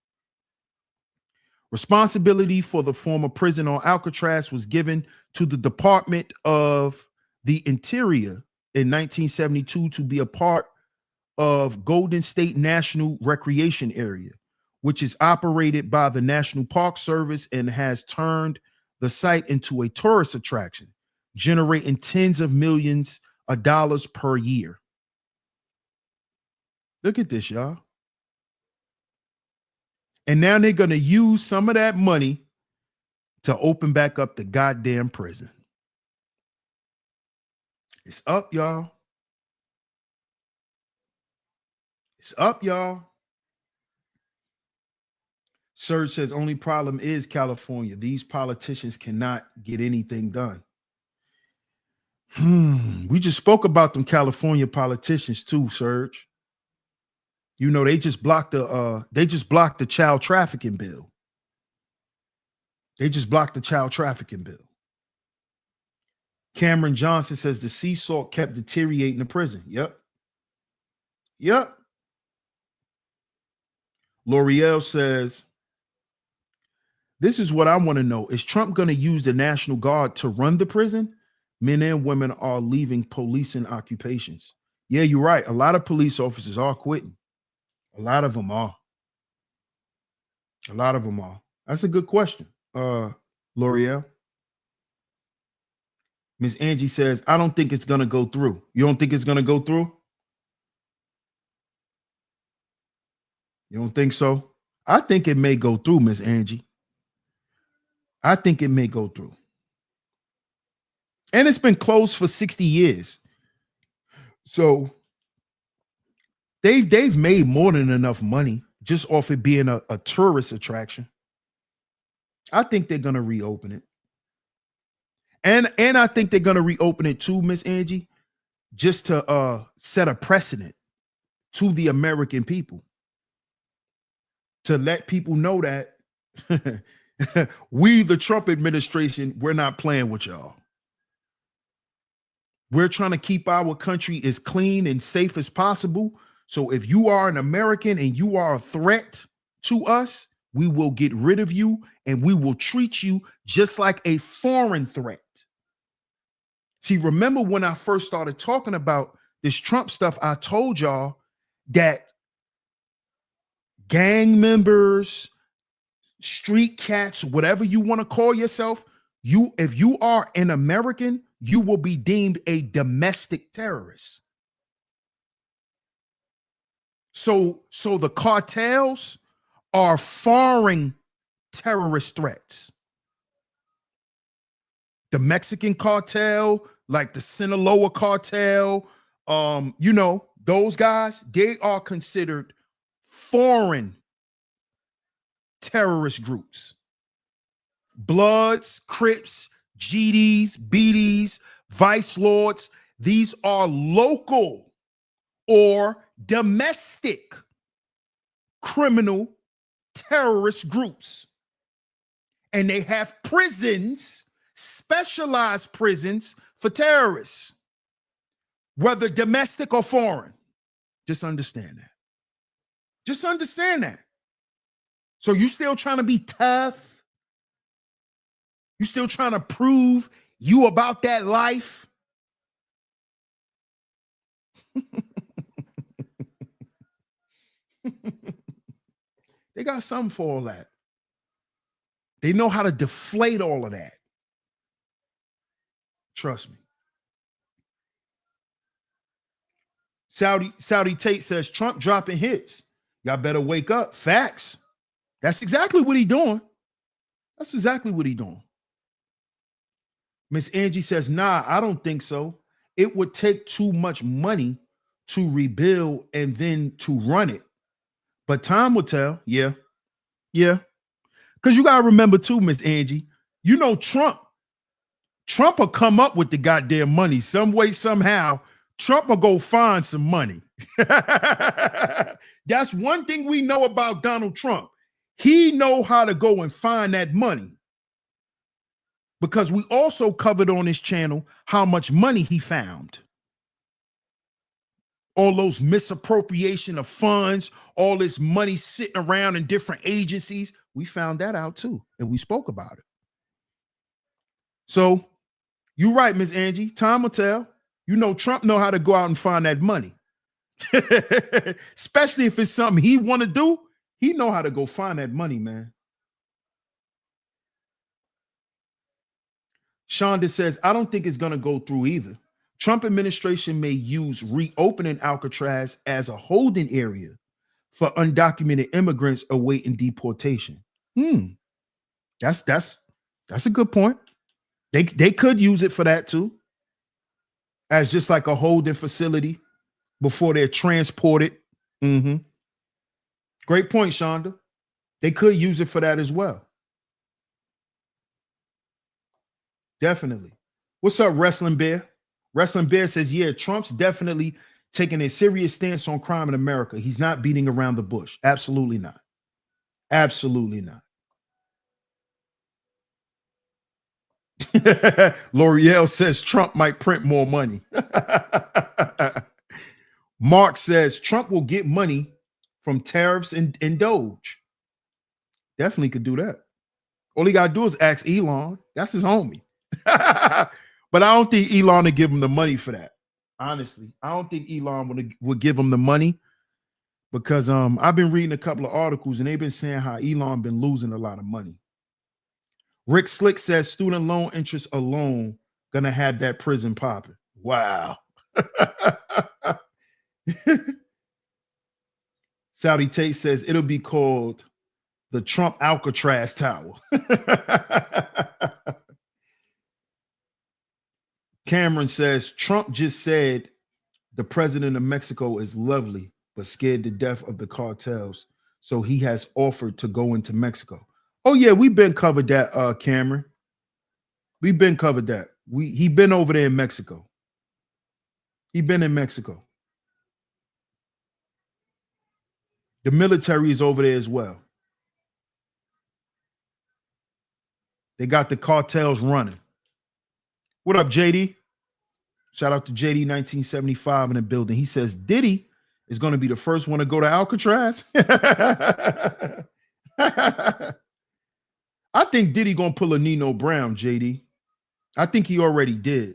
Responsibility for the former prison on Alcatraz was given to the Department of the Interior in 1972 to be a part of Golden State National Recreation Area, which is operated by the National Park Service and has turned the site into a tourist attraction, generating tens of millions of dollars per year. Look at this, y'all. And now they're going to use some of that money to open back up the goddamn prison. It's up, y'all. It's up, y'all. Serge says, only problem is California. These politicians cannot get anything done. We just spoke about them California politicians too, Serge. You know, they just blocked the child trafficking bill. They just blocked the child trafficking bill. Cameron Johnson says the sea salt kept deteriorating the prison. Yep. L'Oreal says, this is what I want to know. Is Trump going to use the National Guard to run the prison? Men and women are leaving policing occupations. Yeah, you're right. A lot of police officers are quitting. A lot of them are. A lot of them are. That's a good question. L'Oreal. Miss Angie says, I don't think it's gonna go through. You don't think it's gonna go through? You don't think so? I think it may go through, Miss Angie. I think it may go through. And it's been closed for 60 years. So they've made more than enough money just off it being a tourist attraction. I think they're gonna reopen it. And I think they're gonna reopen it too, Miss Angie, just to set a precedent to the American people. To let people know that we, the Trump administration, we're not playing with y'all. We're trying to keep our country as clean and safe as possible. So if you are an American and you are a threat to us, we will get rid of you and we will treat you just like a foreign threat. See, remember when I first started talking about this Trump stuff, I told y'all that gang members, street cats, whatever you want to call yourself, if you are an American, you will be deemed a domestic terrorist. So the cartels are foreign terrorist threats. The Mexican cartel, like the Sinaloa cartel, those guys, they are considered foreign terrorist groups. Bloods, Crips, GDs, BDs, Vice Lords, these are local or domestic criminal terrorist groups. And they have prisons, specialized prisons for terrorists, whether domestic or foreign. Just understand that. Just understand that. So you still trying to be tough? You still trying to prove you about that life? They got something for all that. They know how to deflate all of that. Trust me. Saudi Tate says Trump dropping hits. Y'all better wake up. Facts. That's exactly what he doing. That's exactly what he doing. Miss Angie says, nah, I don't think so. It would take too much money to rebuild and then to run it. But time will tell. Yeah. Yeah. Because you got to remember too, Miss Angie, Trump will come up with the goddamn money some way, somehow. Trump will go find some money. That's one thing we know about Donald Trump. He know how to go and find that money. Because we also covered on this channel how much money he found. All those misappropriation of funds, all this money sitting around in different agencies. We found that out too, and we spoke about it. So you're right, Miss Angie. Time will tell. Trump know how to go out and find that money. Especially if it's something he want to do. He know how to go find that money, man. Shonda says, I don't think it's going to go through either. Trump administration may use reopening Alcatraz as a holding area for undocumented immigrants awaiting deportation. That's a good point. They could use it for that too, as just like a holding facility before they're transported. Great point, Shonda. They could use it for that as well. Definitely. What's up, Wrestling Bear? Wrestling Bear says, yeah, Trump's definitely taking a serious stance on crime in America. He's not beating around the bush. Absolutely not. Absolutely not. L'Oreal says Trump might print more money. Mark says Trump will get money from tariffs and Doge. Definitely could do that. All he got to do is ask Elon. That's his homie. But I don't think Elon would give him the money for that. Honestly, I don't think Elon would give him the money because I've been reading a couple of articles and they've been saying how Elon been losing a lot of money. Rick Slick says student loan interest alone gonna have that prison popping. Wow. Saudi Tate says it'll be called the Trump Alcatraz Tower. Cameron says Trump just said the president of Mexico is lovely, but scared to death of the cartels. So he has offered to go into Mexico. Oh, yeah, we've been covered that, Cameron. We've been covered that. He been over there in Mexico. He been in Mexico. The military is over there as well. They got the cartels running. What up, JD? Shout out to JD 1975 in the building. He says Diddy is going to be the first one to go to Alcatraz. I think Diddy going to pull a Nino Brown, JD. I think he already did.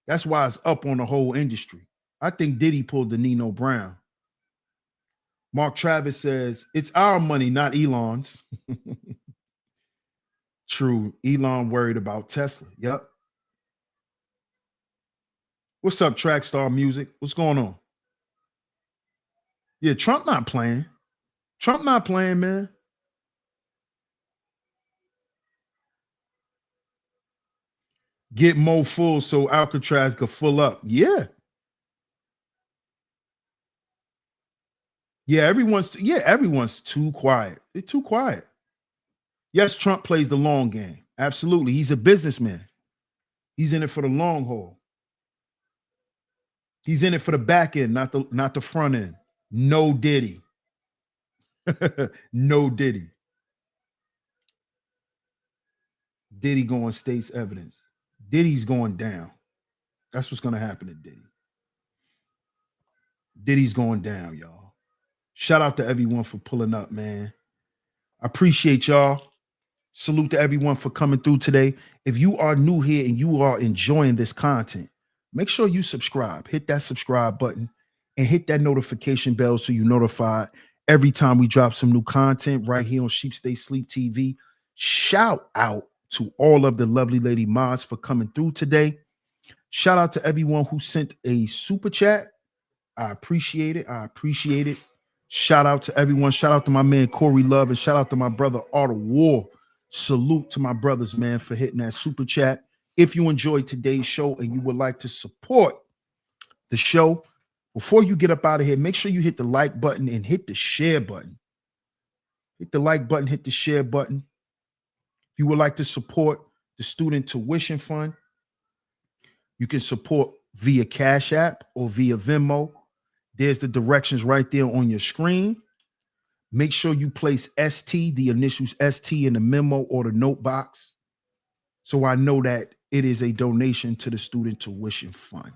That's why it's up on the whole industry. I think Diddy pulled the Nino Brown. Mark Travis says, it's our money, not Elon's. True. Elon worried about Tesla. Yep. What's up, Trackstar Music? What's going on? Yeah, Trump not playing. Trump not playing, man. Get more full so Alcatraz could full up. Yeah. Yeah, everyone's too quiet. They're too quiet. Yes, Trump plays the long game. Absolutely. He's a businessman. He's in it for the long haul. He's in it for the back end, not the front end. No Diddy. No Diddy. Diddy going state's evidence. Diddy's going down. That's what's going to happen to Diddy. Diddy's going down, y'all. Shout out to everyone for pulling up, man. I appreciate y'all. Salute to everyone for coming through today. If you are new here and you are enjoying this content, make sure you subscribe. Hit that subscribe button and hit that notification bell so you're notified every time we drop some new content right here on Sheep Stay Sleep TV. Shout out to all of the lovely lady mods for coming through today. Shout out to everyone who sent a super chat. I appreciate it. I appreciate it. Shout out to everyone. Shout out to my man Corey Love and shout out to my brother Art of War. Salute to my brothers, man, for hitting that super chat. If you enjoyed today's show and you would like to support the show, before you get up out of here, make sure you hit the like button and hit the share button. Hit the like button, hit the share button. If you would like to support the Student Tuition Fund, you can support via Cash App or via Venmo. There's the directions right there on your screen. Make sure you place ST, the initials ST in the memo or the note box, so I know that it is a donation to the Student Tuition Fund.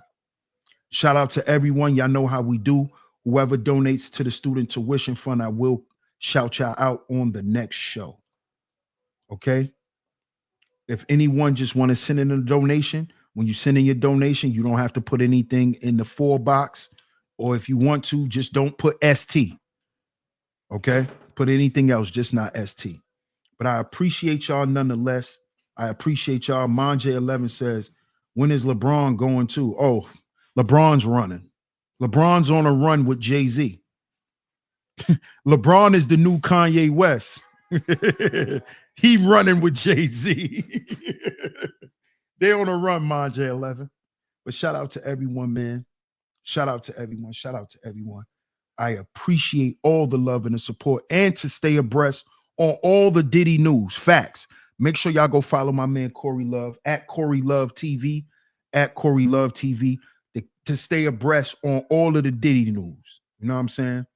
Shout out to everyone. Y'all know how we do. Whoever donates to the Student Tuition Fund, I will shout y'all out on the next show. Okay? If anyone just want to send in a donation, when you send in your donation, you don't have to put anything in the for box. Or if you want to, just don't put ST. Okay? Put anything else, just not ST. But I appreciate y'all nonetheless. I appreciate y'all. Manje11 says, when is LeBron going to? Oh, LeBron's running. LeBron's on a run with Jay-Z. LeBron is the new Kanye West. He running with Jay-Z. They're on a run, Manje11. But shout out to everyone, man. Shout out to everyone. Shout out to everyone. I appreciate all the love and the support and to stay abreast on all the Diddy news. Facts. Make sure y'all go follow my man Corey Love at Corey Love TV, at Corey Love TV to stay abreast on all of the Diddy news. You know what I'm saying?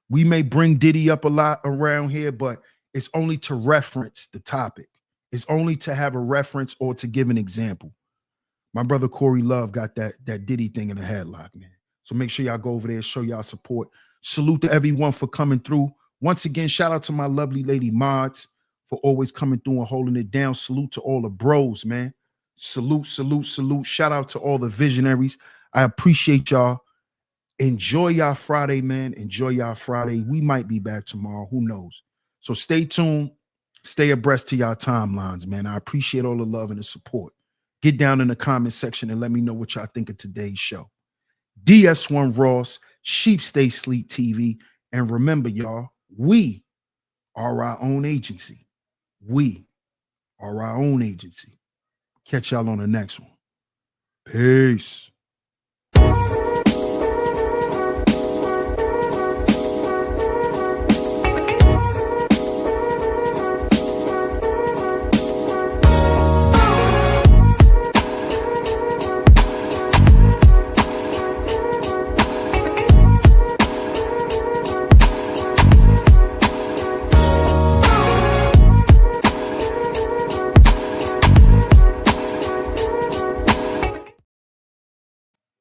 We may bring Diddy up a lot around here, but it's only to reference the topic. It's only to have a reference or to give an example. My brother Corey Love got that Diddy thing in a headlock, man. So make sure y'all go over there, show y'all support. Salute to everyone for coming through. Once again, shout out to my lovely lady mods for always coming through and holding it down. Salute to all the bros, man. Salute, salute, salute. Shout out to all the visionaries. I appreciate y'all. Enjoy y'all Friday, man. Enjoy y'all Friday. We might be back tomorrow. Who knows? So stay tuned. Stay abreast to y'all timelines, man. I appreciate all the love and the support. Get down in the comment section and let me know what y'all think of today's show. DS1 Ross, Sheep Stay Sleep TV. And remember, y'all, we are our own agency. We are our own agency. Catch y'all on the next one. Peace.